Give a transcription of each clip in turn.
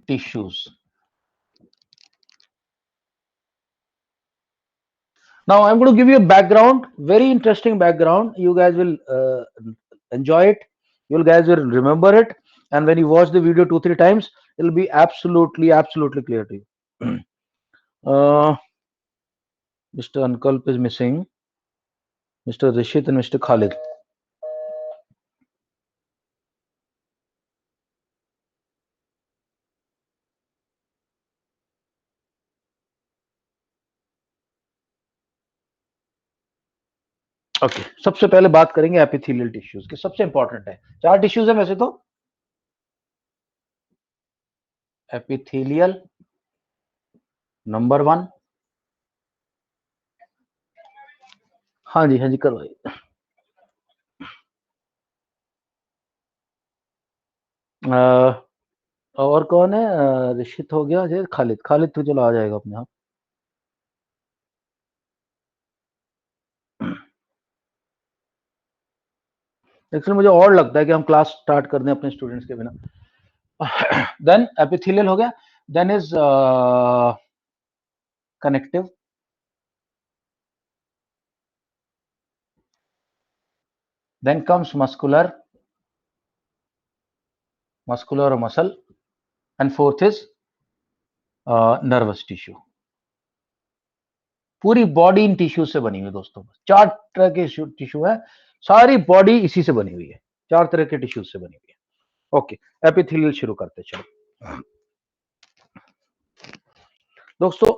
tissues. Now I'm going to give you a background, very interesting background. You guys will enjoy it. You guys will remember it, and when you watch the video 2-3 times, it'll be absolutely clear to you. Mr. Ankalp is missing. Mr. Rishit and Mr. Khalid. Okay सबसे पहले बात करेंगे epithelial tissues के, सबसे important है। 4 tissues है वैसे तो, एपिथेलियल नंबर 1। हाँ जी करवाइए। और कौन है? ऋषित हो गया, खालिद तो चलो आ जाएगा अपने आप। एक्चुअली मुझे और लगता है कि हम क्लास स्टार्ट कर दें अपने स्टूडेंट्स के बिना। देन एपिथेलियल हो गया, then is connective, then comes muscular और muscle, and fourth is nervous tissue. पूरी बॉडी इन टिश्यू से बनी हुई है दोस्तों। 4 तरह के टिश्यू है, सारी बॉडी इसी से बनी हुई है, 4 तरह के टिश्यू से बनी हुई है। ओके एपिथेलियल शुरू करते चलो दोस्तों।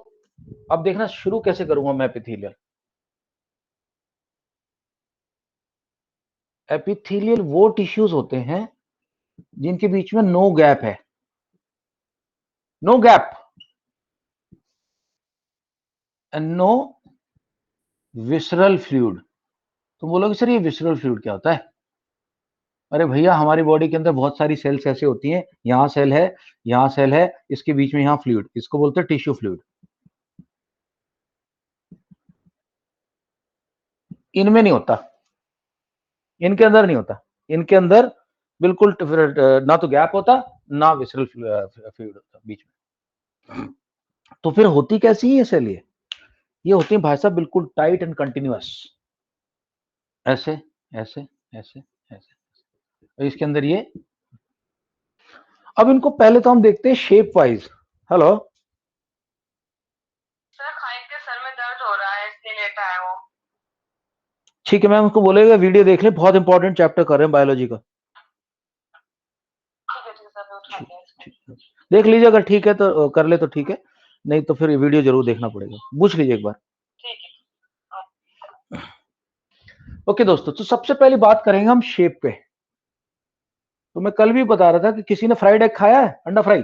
अब देखना शुरू कैसे करूंगा मैं एपिथेलियल। एपिथेलियल वो टिश्यूज होते हैं जिनके बीच में नो गैप है, no gap and no visceral fluid. तुम बोलोगे सर ये विसरल फ्लूइड क्या होता है? अरे भैया हमारी बॉडी के अंदर बहुत सारी सेल्स ऐसे होती हैं, यहां सेल है, यहां सेल है, इसके बीच में यहां फ्लूइड, इसको बोलते हैं टिश्यू फ्लूइड। इनमें नहीं होता, इनके अंदर नहीं होता, इनके अंदर बिल्कुल ना तो गैप होता ना विसरल फ्लूइड होता बीच में। तो फिर होती कैसी है ये सेल? ये होती है भाई साहब बिल्कुल टाइट एंड कंटिन्यूअस, ऐसे ऐसे ऐसे ऐसे। इसके अंदर ये, अब इनको पहले तो हम देखते हैं shape wise. Hello sir, Khalid के सर में दर्द हो रहा है इसलिए लेटा है वो। ठीक है, मैं उनको बोलेगा वीडियो देख ले, बहुत इंपॉर्टेंट चैप्टर कर रहे हैं बायोलॉजी का। ठीक है सर, मैं उठाते हैं इसको। देख लीजिए, अगर ठीक है तो कर ले तो ठीक है, नहीं तो फिर वीडियो जरूर देखना पड़ेगा, पूछ लीजिए एक बार। ठीक है। ओके दोस्तों, तो सबसे पहली बात करेंगे हम शेप पे। तो मैं कल भी बता रहा था कि किसी ने फ्राइड एग खाया है, अंडा फ्राई,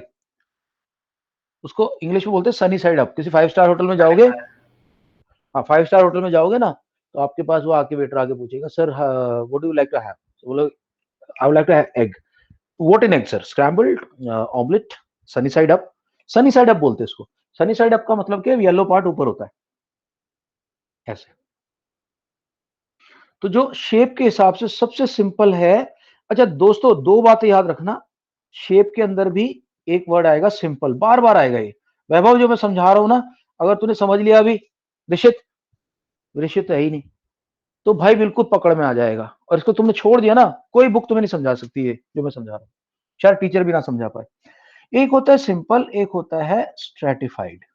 उसको इंग्लिश में बोलते हैं सनी साइड अप। किसी 5 स्टार होटल में जाओगे, हाँ 5 स्टार होटल में जाओगे ना, तो आपके पास वो आके वेटर आके पूछेगा sir what do you like to have, तो बोलो I would like to have egg. What in egg sir? Scrambled, omelette, sunny side up. Sunny side up बोलते हैं इसको। सनी साइड अप का मतलब क्या है? येलो पार्ट ऊपर होता है ऐसे। तो जो शेप के हिसाब से सबसे सिंपल है। अच्छा दोस्तों, 2 बातें याद रखना, शेप के अंदर भी एक वर्ड आएगा सिंपल, बार बार आएगा ये। वैभव जो मैं समझा रहा हूं ना, अगर तूने समझ लिया अभी, ऋषित ऋषित तो है ही नहीं, तो भाई बिल्कुल पकड़ में आ जाएगा। और इसको तुमने छोड़ दिया ना, कोई बुक तुम्हें नहीं समझा सकती है जो मैं समझा रहा हूं, शायद टीचर भी ना समझा पाए। एक होता है सिंपल, एक होता है स्ट्रेटिफाइड।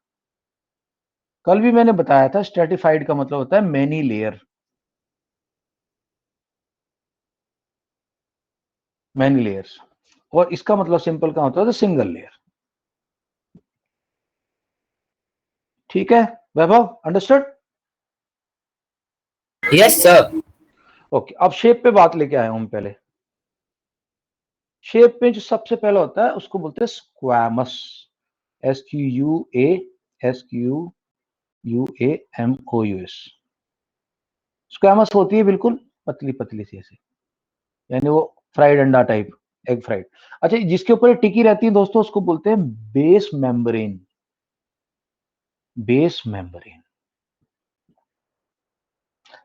कल भी मैंने बताया था, स्ट्रेटिफाइड का मतलब होता है मेनी लेयर, मैनी लेयर्स। और इसका मतलब सिंपल का होता है सिंगल लेयर। ठीक है वैभव, अंडरस्टूड? Yes sir. ओके, अब शेप पे बात लेके आए हम पहले। शेप में जो सबसे पहला होता है उसको बोलते हैं स्क्वैमस, SQUAMOUS। स्क्वैमस होती है बिल्कुल पतली पतली सी ऐसे, यानी वो फ्राइड अंडा टाइप, एग फ्राइड। अच्छा, जिसके ऊपर टिकी रहती है दोस्तों उसको बोलते हैं बेस मेम्ब्रेन, बेस मेम्ब्रेन।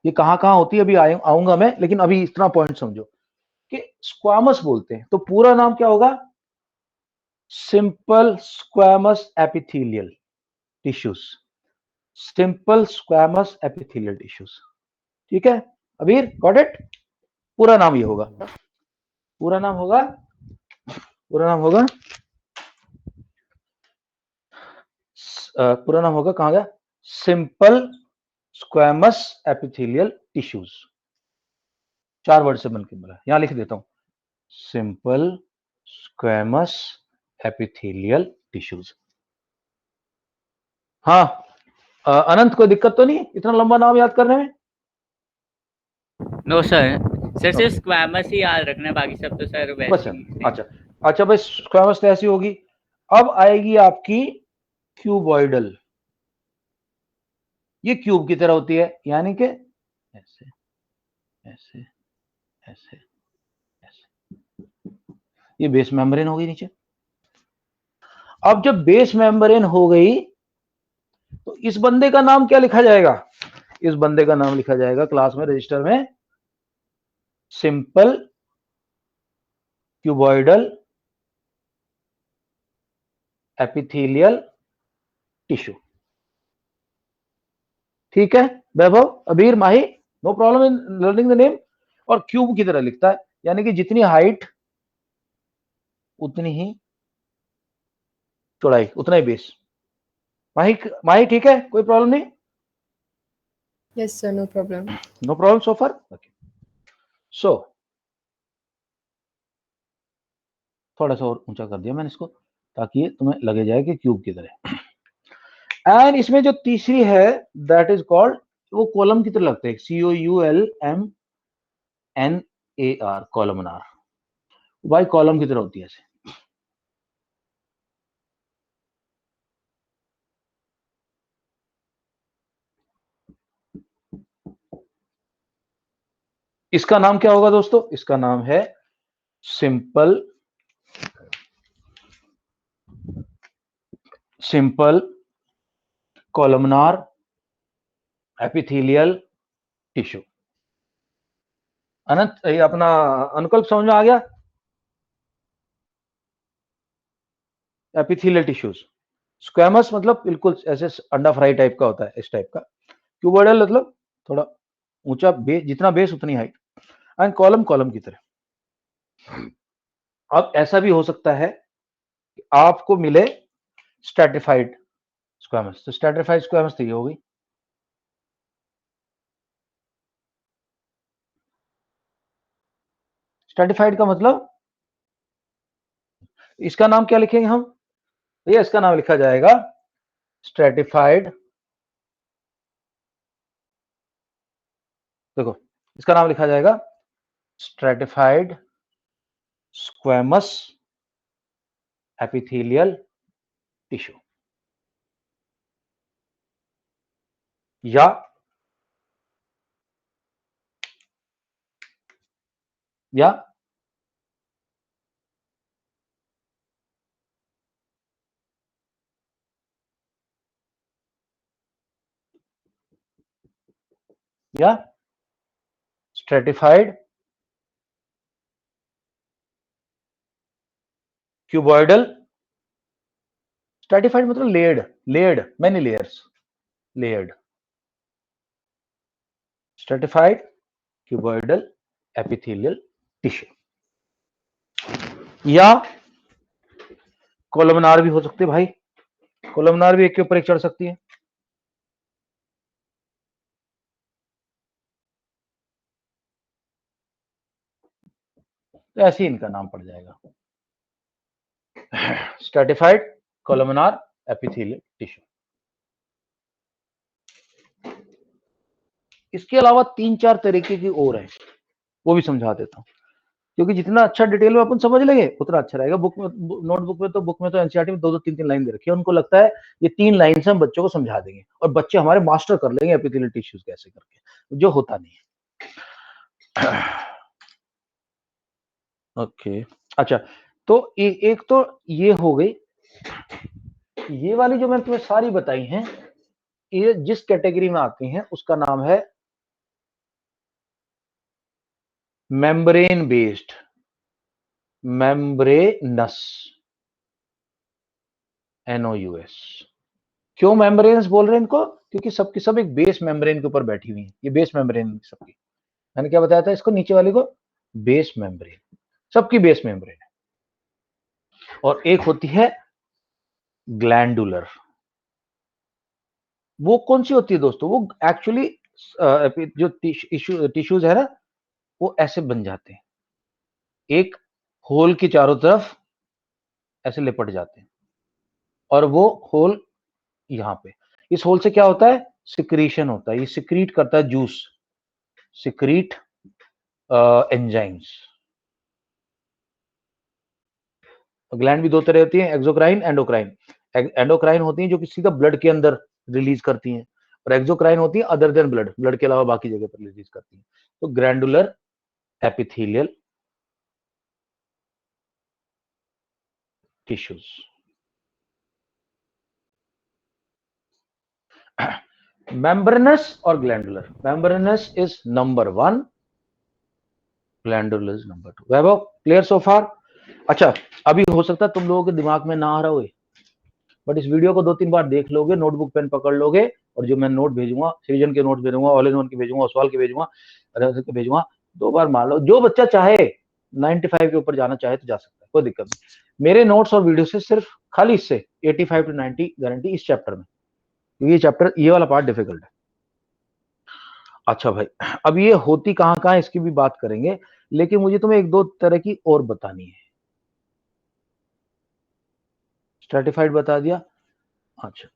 ये कहां कहां होती है अभी आऊंगा मैं, लेकिन अभी इतना पॉइंट समझो कि स्क्वामस बोलते हैं तो पूरा नाम क्या होगा? Simple squamous epithelial tissues, simple squamous epithelial tissues. ठीक है अबीर, गॉट इट? पूरा नाम ये होगा, पूरा नाम होगा, पूरा नाम होगा, पूरा नाम होगा, कहां गया? Simple squamous epithelial tissues. 4 word से बनकर बोला, यहां लिख देता हूं, सिंपल स्क्वैमस एपिथेलियल टिश्यूज। हाँ अनंत, कोई दिक्कत तो नहीं इतना लंबा नाम याद करने में? नो सर, सर सिर्फ Okay. स्क्वैमस ही याद रखना है, बाकी सब तो सर बस वैसे है। ही। अच्छा अच्छा भाई, स्क्वैमस तो ऐसी होगी। अब आएगी आपकी क्यूबॉइडल। ये क्यूब की तरह होती है, यानी कि ऐसे ऐसे ऐसे ऐसे। ये बेस मेम्ब्रेन हो गई नीचे। अब जब बेस मेम्ब्रेन हो गई तो इस बंदे का नाम क्या लिखा जाएगा? इस बंदे का नाम लिखा जाएगा क्लास में, रजिस्टर में, सिंपल क्यूबॉइडल एपिथेलियल टिश्यू। ठीक है Vaibhav, Abeer, Mahi, no problem in learning the name. और क्यूब की तरह लिखता है, यानी कि जितनी हाइट उतनी ही चौड़ाई, उतना ही बेस। माही, माही ठीक है, कोई प्रॉब्लम नहीं? Yes, sir, no problem. No problem so far. Okay, so थोड़ा सा और ऊंचा कर दिया मैंने इसको, ताकि ये तुम्हें लगे जाए कि क्यूब की तरह। एंड इसमें जो तीसरी है दैट इज कॉल्ड, वो कॉलम की तरह लगता है, COULMNAR, कॉलमनार। वाई कॉलम की तरह होती है ऐसे। इसका नाम क्या होगा दोस्तों? इसका नाम है सिंपल कॉलमनार एपिथेलियल टिश्यू। अनंत, ये अपना अनुकल्प समझ में आ गया? एपिथेलियल टिश्यूज, स्क्वैमस मतलब बिल्कुल ऐसे अंडा फ्राई टाइप का होता है, इस टाइप का। क्यूबॉइडल मतलब थोड़ा ऊंचा बेस, जितना बेस उतनी हाइट। एंड कॉलम, कॉलम की तरह। अब ऐसा भी हो सकता है कि आपको मिले स्ट्रैटिफाइड स्क्वैमस, तो स्ट्रैटिफाइड स्क्वैमस तो ये हो गई। स्ट्रैटिफाइड का मतलब, इसका नाम क्या लिखेंगे हम भैया? इसका नाम लिखा जाएगा स्ट्रैटिफाइड, देखो इसका नाम लिखा जाएगा स्ट्रैटिफाइड स्क्वैमस एपिथेलियल टिश्यू, या या या स्ट्रैटिफाइड क्यूबॉइडल। स्ट्रैटिफाइड मतलब layered, layered, many layers, layered. Stratified cuboidal epithelial tissue, या कोलमनार भी हो सकते भाई। कोलमनार भी एक के ऊपर एक चढ़ सकती है। तो ऐसे ही इनका नाम पड़ जाएगा, स्ट्रैटिफाइड कोलमनार एपिथेलियल टिश्यू। इसके अलावा 3-4 तरीके की और है, वो भी समझा देता हूं, क्योंकि जितना अच्छा डिटेल में अपन समझ लेंगे उतना अच्छा रहेगा। बुक में, नोटबुक में तो एनसीईआरटी में 2-2 3-3 लाइन दे रखी है, उनको लगता है ये 3 लाइन से हम बच्चों को समझा देंगे और बच्चे हमारे मास्टर कर लेंगे एपिथेलियल टिश्यूज कैसे करके, जो होता नहीं है। ओके अच्छा, तो एक तो ये हो गई, ये वाली जो मैंने तुम्हें सारी बताई हैं, ये जिस कैटेगरी में आती हैं उसका नाम है मेम्ब्रेन बेस्ड, मेम्ब्रेनस, NOUS। क्यों मेम्ब्रेन्स बोल रहे हैं इनको? क्योंकि सबकी सब एक बेस मेम्ब्रेन के ऊपर बैठी हुई है। ये बेस मेम्ब्रेन सबकी, मैंने क्या बताया था इसको, नीचे वाले को बेस मेम्ब्रेन, सबकी बेस मेम्ब्रेन है। और एक होती है ग्लैंडुलर। वो कौन सी होती है दोस्तों? वो एक्चुअली जो टिश्यूज है ना, वो ऐसे बन जाते हैं, एक होल की चारों तरफ ऐसे लिपट जाते हैं, और वो होल यहां पे, इस होल से क्या होता है? सिक्रीशन होता है, ये सिक्रीट करता है जूस, सिक्रीट एंजाइम्स। ग्लैंड भी दो तरह होती है, एक्सोक्राइन, एंडोक्राइन। एंडोक्राइन होती है जो कि सीधा ब्लड के अंदर रिलीज करती हैं, और एक्सोक्राइन होती है अदर देन ब्लड, ब्लड के अलावा बाकी जगह पर रिलीज करती हैं। तो ग्लैंडुलर एपिथेलियल टिश्यूज। मेम्ब्रेनस और glandular. Membranous is number 1, glandular is number 2। Vaibhav, clear so far? अच्छा, अभी हो सकता है तुम लोगों के दिमाग में ना आ रहा हो, बट इस वीडियो को 2-3 बार देख लोगे, नोटबुक पेन पकड़ लोगे, और जो मैं नोट भेजूंगा, सृजन के नोट भेजूंगा, ऑल इन वन के भेजूंगा, सवाल के भेजूंगा, के भेजूंगा, 2 बार मान लो। जो बच्चा चाहे 95 के ऊपर जाना चाहे तो जा सकता है, कोई दिक्कत नहीं। मेरे नोट्स और वीडियो से सिर्फ खाली इससे 85 to 90 गारंटी इस चैप्टर में, क्योंकि ये चैप्टर, ये वाला पार्ट डिफिकल्ट है। अच्छा भाई, अब ये होती कहाँ कहाँ इसकी भी बात करेंगे, लेकिन मुझे तुम्हें 1-2 तरह की और बतानी है। स्ट्रेटिफाइड बता दिया। अच्छा,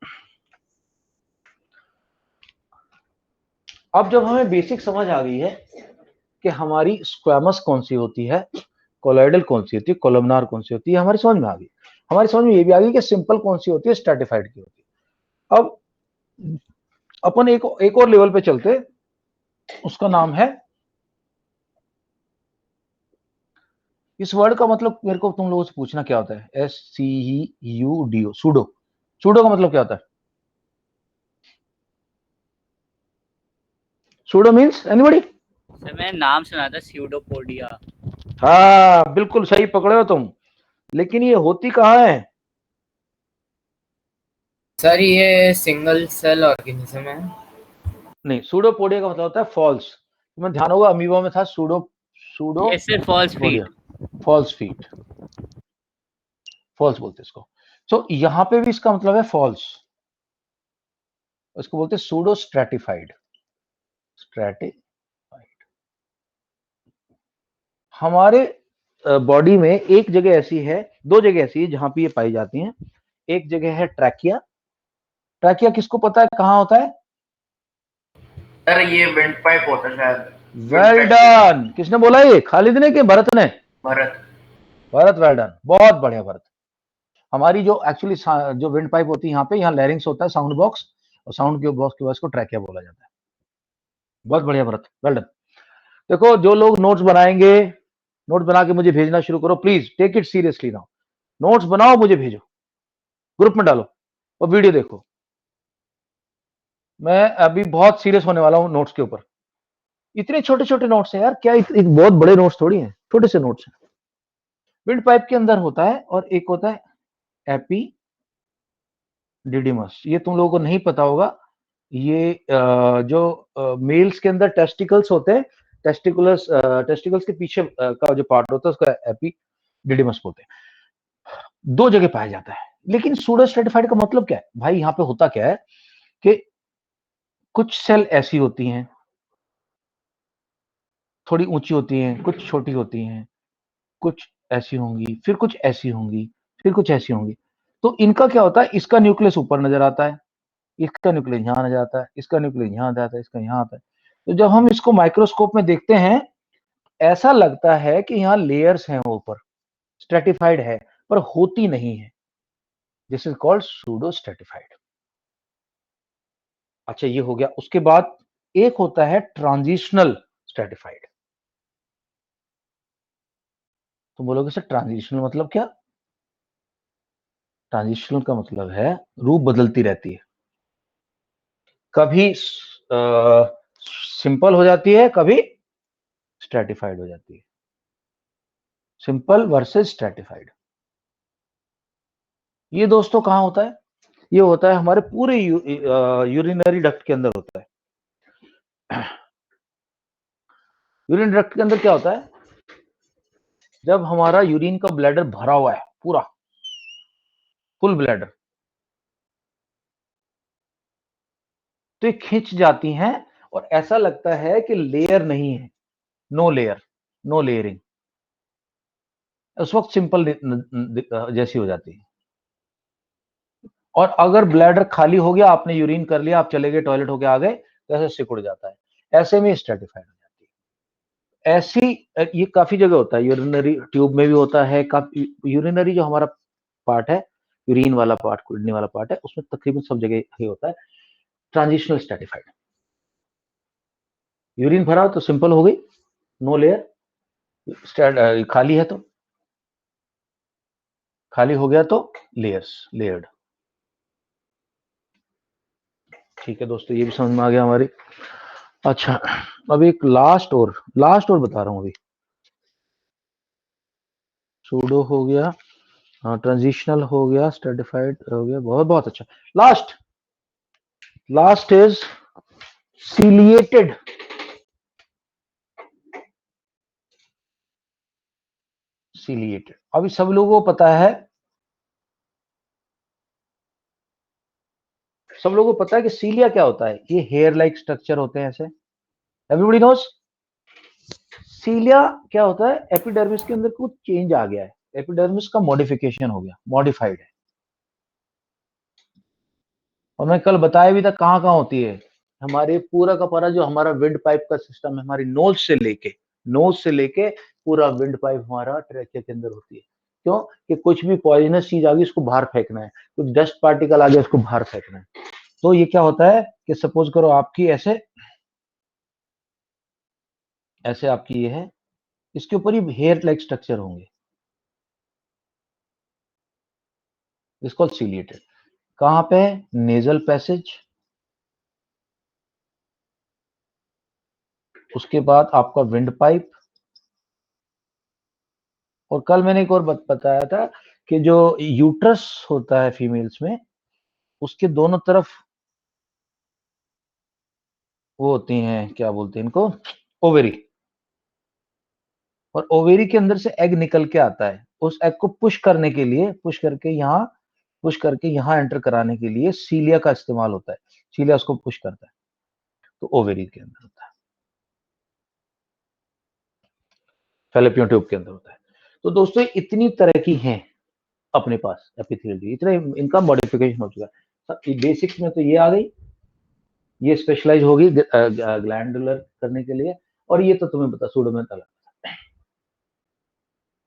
अब जब हमें बेसिक समझ आ गई है कि हमारी स्क्वैमस कौन सी होती है, कोलॉइडल कौन सी होती है, कोलमनार कौन सी होती है, हमारी समझ में आ गई। हमारी समझ में ये भी आ गई कि सिंपल कौन सी होती है, स्ट्रेटिफाइड की होती है। अब अपन एक और लेवल पे चलते, उसका नाम है, इस वर्ड का मतलब मेरे को तुम लोगों से पूछना क्या होता है? SCEUDO, pseudo. सूडो का मतलब क्या होता है? Pseudo means anybody? सर मैंने नाम सुना था स्यूडोपोडिया। हाँ, बिल्कुल सही पकड़े हो तुम, लेकिन ये होती कहाँ है? सर ये सिंगल सेल ऑर्गेनिज्म है। नहीं, सूडोपोडिया का मतलब होता है फॉल्स। तुम्हें ध्यान होगा अमीबा में था pseudo yes sir, false podia, feet. False feet, false बोलते हैं इसको। सो यहां पे भी इसका मतलब है फॉल्स, इसको बोलते हैं सूडो स्ट्रेटिफाइड। स्ट्रेटिफाइड। हमारे बॉडी में एक जगह ऐसी है, 2 जगह ऐसी है जहां पे ये पाई जाती हैं। एक जगह है ट्रैकिया। ट्रैकिया किसको पता है कहां होता है? सर ये विंड पाइप होता है शायद। Well done. किसने बोला ये, खालिद ने कि भरत ने? भरत। भरत, वेल डन, बहुत बढ़िया भरत। हमारी जो एक्चुअली जो विंड पाइप होती है, यहाँ पे, यहाँ लैरिंग्स होता है, साउंड बॉक्स, और साउंड के बॉक्स के वॉइस को ट्रैकिया बोला जाता है। बहुत बढ़िया भरत, वेल डन। देखो, जो लोग नोट्स बनाएंगे, नोट्स बना के मुझे भेजना शुरू करो, please take it seriously now. Notes बनाओ, मुझे भेजो, ग्रुप में डालो, और वीडियो देखो। मैं अभी बहुत सीरियस होने वाला हूँ नोट्स के ऊपर। इतने छोटे छोटे नोट्स हैं यार, क्या एक बहुत बड़े नोट्स थोड़ी हैं, छोटे से नोट्स हैं। विंड पाइप के अंदर होता है, और एक होता है एपिडिडिमस। ये तुम लोगों को नहीं पता होगा। ये जो मेल्स के अंदर टेस्टिकल्स होते हैं, टेस्टिकल्स के पीछे का जो पार्ट होता है उसका एपिडिडिमस बोलते हैं। 2 जगह पाया जाता है। लेकिन सूडो स्ट्रेटिफाइड का मतलब क्या है भाई? यहाँ पे होता क्या है कि कुछ सेल ऐसी होती हैं, थोड़ी ऊंची होती हैं, कुछ छोटी होती हैं, कुछ ऐसी होंगी, फिर कुछ ऐसी होंगी, फिर कुछ ऐसी होंगी। तो इनका क्या होता है, इसका न्यूक्लियस ऊपर नजर आता है, इसका न्यूक्लियस यहाँ नजर आता है, इसका न्यूक्लियस यहाँ आता है, इसका यहाँ आता है। तो जब हम इसको माइक्रोस्कोप में देखते हैं, ऐसा लगता है कि यहाँ लेयर्स हैं ऊपर, स्ट्रेटिफाइड है, पर होती नहीं है। This is called pseudo stratified. अच्छा, ये हो गया। उसके बाद एक होता है ट्रांजिशनल स्ट्रेटिफाइड। तो बोलोगे सर ट्रांजिशनल मतलब क्या? ट्रांजिशनल का मतलब है रूप बदलती रहती है, कभी सिंपल हो जाती है, कभी स्ट्रेटिफाइड हो जाती है। Simple versus stratified. ये दोस्तों कहाँ होता है? ये होता है हमारे पूरे यूरिनरी डक्ट के अंदर होता है। यूरिन डक्ट के अंदर क्या होता है? जब हमारा यूरिन का ब्लैडर भरा हुआ है पूरा फुल ब्लैडर, तो ये खिंच जाती हैं और ऐसा लगता है कि लेयर नहीं है, नो लेयर, नो लेयरिंग। उस वक्त सिंपल जैसी हो जाती है। और अगर ब्लैडर खाली हो गया, आपने यूरिन कर लिया, आप चले गए टॉयलेट होके आ गए, तो ऐसे सिकुड़ जाता है, ऐसे में स्ट्रेटिफाइड हो जाती है। ऐसी ये काफी जगह होता है, यूरिनरी ट्यूब में भी होता है। यूरिनरी जो हमारा पार्ट है, यूरिन वाला पार्ट, किडनी वाला पार्ट है, उसमें तकरीबन सब जगह ही होता है ट्रांजिशनल स्ट्रेटिफाइड। यूरिन भरा हो तो सिंपल हो गई, नो लेयर। खाली है तो, खाली हो गया तो लेयर्स, लेयर्ड। ठीक है दोस्तों, ये भी समझ में आ गया हमारी। अच्छा, अब एक लास्ट और बता रहा हूं अभी। सूडो हो गया, हाँ, ट्रांजिशनल हो गया, स्ट्रेटिफाइड हो गया, बहुत बहुत अच्छा। Last is ciliated. सीलिएटेड अभी सब लोगों को पता है, सब लोगों को पता है कि सीलिया क्या होता है। ये हेयर लाइक स्ट्रक्चर होते हैं ऐसे, एवरीबॉडी नोज। सीलिया क्या होता है? एपिडर्मिस के अंदर कुछ चेंज आ गया है, एपिडर्मिस का मॉडिफिकेशन हो गया, मॉडिफाइड है। और मैं कल बताया भी था कहाँ कहाँ होती है। हमारे पूरा का पूरा जो हमारा विंड पाइप का सिस्टम है, हमारी नोज से लेके पूरा विंड पाइप हमारा ट्रैकिया के अंदर होती है। क्यों? कि कुछ भी पॉइजनस चीज आ गई उसको बाहर फेंकना है, कुछ डस्ट पार्टिकल आ गया उसको बाहर फेंकना है। तो ये क्या होता है कि सपोज करो आपकी ऐसे ऐसे आपकी ये है, इसके ऊपर ही हेयर लाइक स्ट्रक्चर होंगे, इसको सीलिएटेड। कहाँ पे? नेजल पैसेज, उसके बाद आपका विंड पाइप। और कल मैंने एक और बताया था कि जो यूट्रस होता है फीमेल्स में, उसके दोनों तरफ वो होती हैं, क्या बोलते हैं इनको, ओवेरी। और ओवेरी के अंदर से एग निकल के आता है। उस एग को पुश करने के लिए, पुश करके यहाँ एंटर कराने के लिए सीलिया का इस्तेमाल होता है। सीलिया उसको पुश करता है, तो ओवेरी के अंदर होता है, फैलोपियन ट्यूब के अंदर होता है। तो दोस्तों इतनी तरह की हैं अपने पास एपिथेलियल, इतना इनका मॉडिफिकेशन हो चुका है। बेसिक्स में तो ये आ गई, ये स्पेशलाइज होगी ग्लैंडुलर करने के लिए, और ये तो तुम्हें पता सूडो में तला।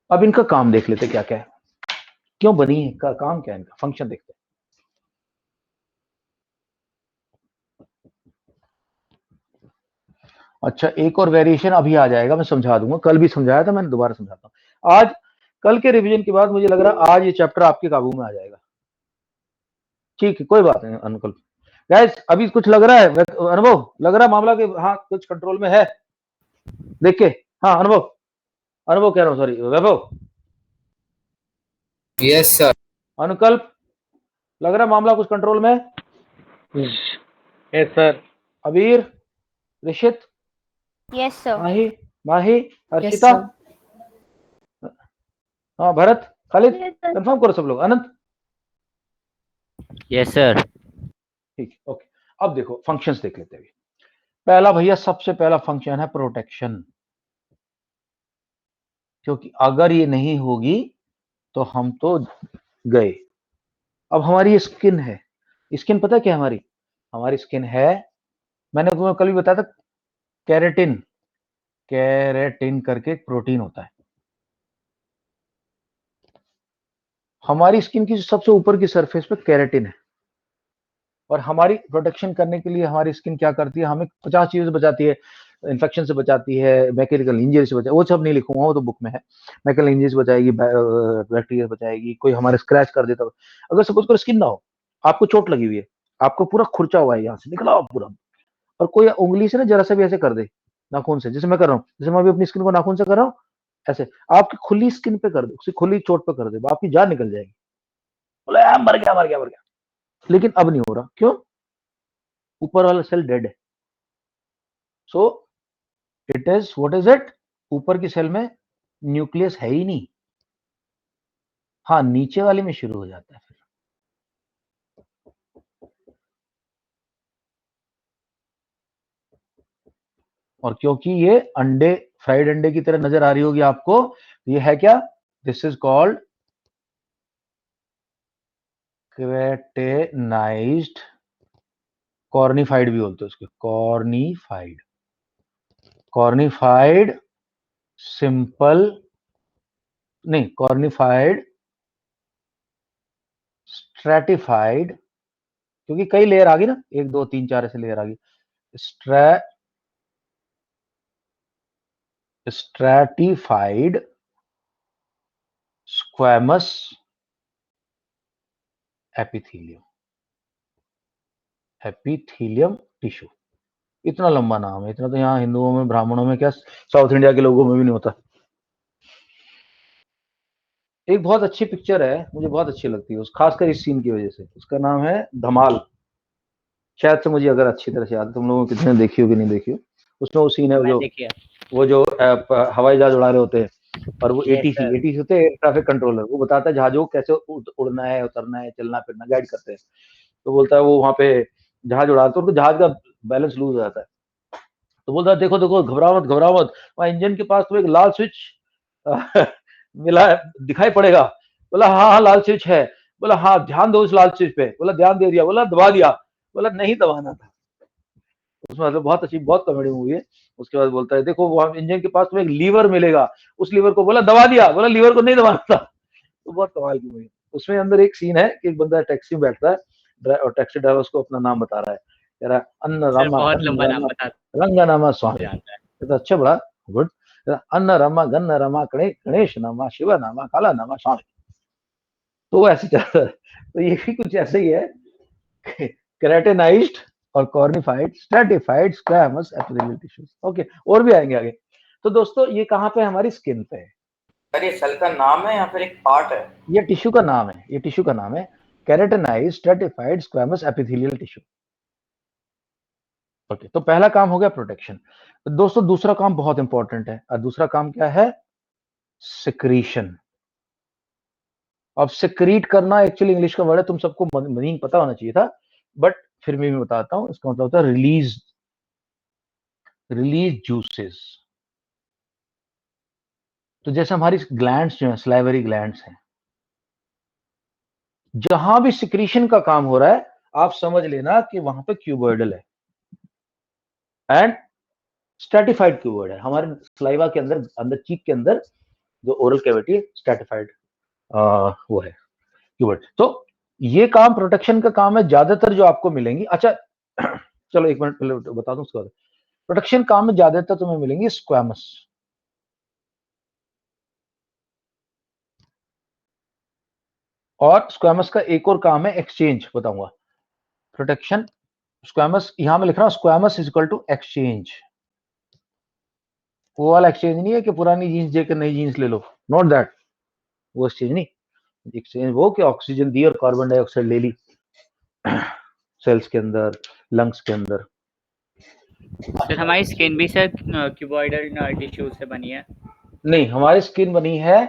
अब इनका काम देख लेते क्या क्या है, क्यों बनी है, का काम क्या है इनका, फंक्शन देखते हैं। अच्छा, एक और वेरिएशन अभी आ जाएगा, मैं समझा दूंगा, कल भी समझाया था मैंने, दोबारा समझाता हूँ आज। कल के रिवीजन के बाद मुझे लग रहा है आज ये चैप्टर आपके काबू में आ जाएगा। ठीक है, कोई बात नहीं अनुकल। गैस अभी कुछ लग रहा है अनुभव, लग रहा है मामला के, हाँ कुछ कंट्रोल में है देख के। हाँ अनुभव, अनुभव कह रहा हूँ, sorry Vaibhav. Yes sir. Anukalp, लग रहा है मामला कुछ कंट्रोल में है? Yes sir. Abeer, Rishit, Yes, sir. माही, माही, Yes, हर्षिता, sir. हाँ Bharat, Khalid, Yes, sir. Confirm करो सब लोग, अनंत। Yes sir. ठीक, ओके। अब देखो फंक्शंस देख लेते हैं। पहला भैया, सबसे पहला फंक्शन है प्रोटेक्शन, क्योंकि अगर ये नहीं होगी तो हम तो गए। अब हमारी स्किन है, स्किन पता है क्या हमारी? हमारी स्किन है, मैंने तुम्हें कल भी बताया था, कैरेटिन, कैरेटिन करके एक प्रोटीन होता है। हमारी स्किन की सबसे ऊपर की सरफेस पे कैरेटिन है, और हमारी प्रोटेक्शन करने के लिए हमारी स्किन क्या करती है, हमें 50 चीजें से बचाती है। इन्फेक्शन से बचाती है, मैकेनिकल इंजरी से बचाती है, वो सब नहीं लिखूंगा, वो तो बुक में है। मैकेनिकल इंजरी से बचाएगी, बैक्टीरिया से बचाएगी, कोई हमारे स्क्रैच कर देता। अगर सपोज करो स्किन ना हो, आपको चोट लगी हुई है, आपको पूरा खुरचा हुआ है, यहाँ से निकला हुआ पूरा, और कोई उंगली से ना जरा सा भी ऐसे कर दे, नाखून से, जैसे मैं कर रहा हूँ, जैसे मैं अभी अपनी स्किन को नाखून से कर रहा हूँ, ऐसे आपकी खुली स्किन पे कर दे, खुली चोट पे कर दे, आपकी जान निकल जाएगी। बोला यार मर गया मर गया मर गया, लेकिन अब नहीं हो रहा, क्यों? ऊपर वाला सेल डेड है। So it is what is it, ऊपर की सेल में न्यूक्लियस है ही नहीं। हाँ, नीचे वाले में शुरू हो जाता है फिर। और क्योंकि ये अंडे, फ्राइड अंडे की तरह नजर आ रही होगी आपको, ये है क्या? दिस इज कॉल्ड क्रेटेनाइज्ड, कॉर्निफाइड भी बोलते हैं उसको, कॉर्निफाइड, कॉर्निफाइड सिंपल नहीं, कॉर्निफाइड स्ट्रेटिफाइड, क्योंकि कई लेयर आ गई ना, 1 2 3 4 ऐसे लेयर आ गई। Stratified squamous epithelium, epithelium tissue. इतना लंबा नाम है, इतना तो यहाँ हिंदुओं में, ब्राह्मणों में, क्या साउथ इंडिया के लोगों में भी नहीं होता। एक बहुत अच्छी पिक्चर है, मुझे बहुत अच्छी लगती है, उस खासकर इस सीन की वजह से। उसका नाम है धमाल, शायद से मुझे अगर अच्छी तरह से याद, तुम लोगों कितने देखी हो कि नहीं देखी हो। उसमें वो सीन है मैं जो देखिए। वो जो हवाई जहाज उड़ा रहे होते हैं, और वो Yes, एटीसी sir. एटीसी होते हैं, एयर ट्रैफिक कंट्रोलर, वो बताता है जहाजों को कैसे उड़ना है, उतरना है, चलना फिरना, गाइड करते हैं। तो बोलता है वो वहां पे जहाज उड़ाते हैं, उनको जहाज का बैलेंस लूज हो जाता है। तो बोलता है देखो देखो, घबराओ मत घबराओ मत, वहां इंजन के पास तो एक लाल स्विच मिला है, दिखाई पड़ेगा। बोला हाँ हाँ लाल स्विच है। बोला हाँ ध्यान दो उस लाल स्विच पे। बोला ध्यान दे दिया। बोला दबा दिया। बोला नहीं दबाना था। उसमें मतलब बहुत अच्छी, बहुत कॉमेडी मूवी है। उसके बाद बोलता है देखो वहां इंजन के पास तो एक लीवर मिलेगा, उस लीवर को बोला दबा दिया। बोला लीवर को नहीं दबाना था। तो बहुत कमाल की मूवी। उसमें अंदर एक सीन है कि एक बंदा टैक्सी में बैठता है, और टैक्सी ड्राइवर उसको अपना नाम बता रहा है, कह रहा है अन्न सर रामा बहुत अन्न लंबा नाम रामा बता रंगनामा स्वामी। जाता है। तो अच्छा, बड़ा गुड। अन्न रमा गन्न रमा गणेश नामा शिव नामा काला नामा स्वामी। तो वो ऐसे चलता है। तो ये भी कुछ ऐसे ही है, केराटिनाइज्ड और cornified stratified squamous epithelial tissues. Okay, और भी आएंगे आगे। तो दोस्तों ये कहाँ पे, हमारी स्किन पे है। सर ये सेल का नाम है या फिर एक पार्ट है? ये टिश्यू का नाम है, ये टिश्यू का नाम है keratinised stratified squamous epithelial tissue. Okay, तो पहला काम हो गया प्रोटेक्शन। तो दोस्तों दूसरा काम बहुत इंपॉर्टेंट है, और दूसरा काम क्या है? सिक्रीशन। अब सिक्रीट करना एक्चुअली इंग्लिश का वर्ड है, तुम सबको मीनिंग पता होना चाहिए था, बट फिर भी मैं बताता हूं। इसका मतलब होता है रिलीज, रिलीज जूसेस। तो जैसे हमारी ग्लैंड्स जो है, स्लाइवरी ग्लैंड्स हैं, जहां भी सिक्रीशन का काम हो रहा है, आप समझ लेना कि वहां पे क्यूबॉइडल है एंड स्ट्रेटिफाइड क्यूबॉइड है। हमारे स्लाइवा के अंदर, अंदर चीक के अंदर जो ओरल कैविटी है, स्ट्रेटिफाइड वो है क्यूबॉइड। तो ये काम प्रोटेक्शन का काम है, ज्यादातर जो आपको मिलेंगी। अच्छा चलो एक मिनट पहले बता दूं उसके बाद। प्रोटेक्शन काम में ज्यादातर तुम्हें मिलेंगी स्क्वैमस, और स्क्वैमस का एक और काम है एक्सचेंज, बताऊंगा। प्रोटेक्शन स्क्वैमस, यहां में लिख रहा हूं squamous is equal to exchange. वो वाला एक्सचेंज नहीं है कि पुरानी जीन्स देकर नई जीन्स ले लो, नॉट दैट, वो एक्सचेंज नहीं। एक्सचेंज वो कि ऑक्सीजन दी और कार्बन डाइऑक्साइड ले ली सेल्स के अंदर, लंग्स के अंदर। सर हमारी स्किन भी सर क्यूबॉइडल टिश्यू से बनी है। नहीं, हमारी स्किन बनी है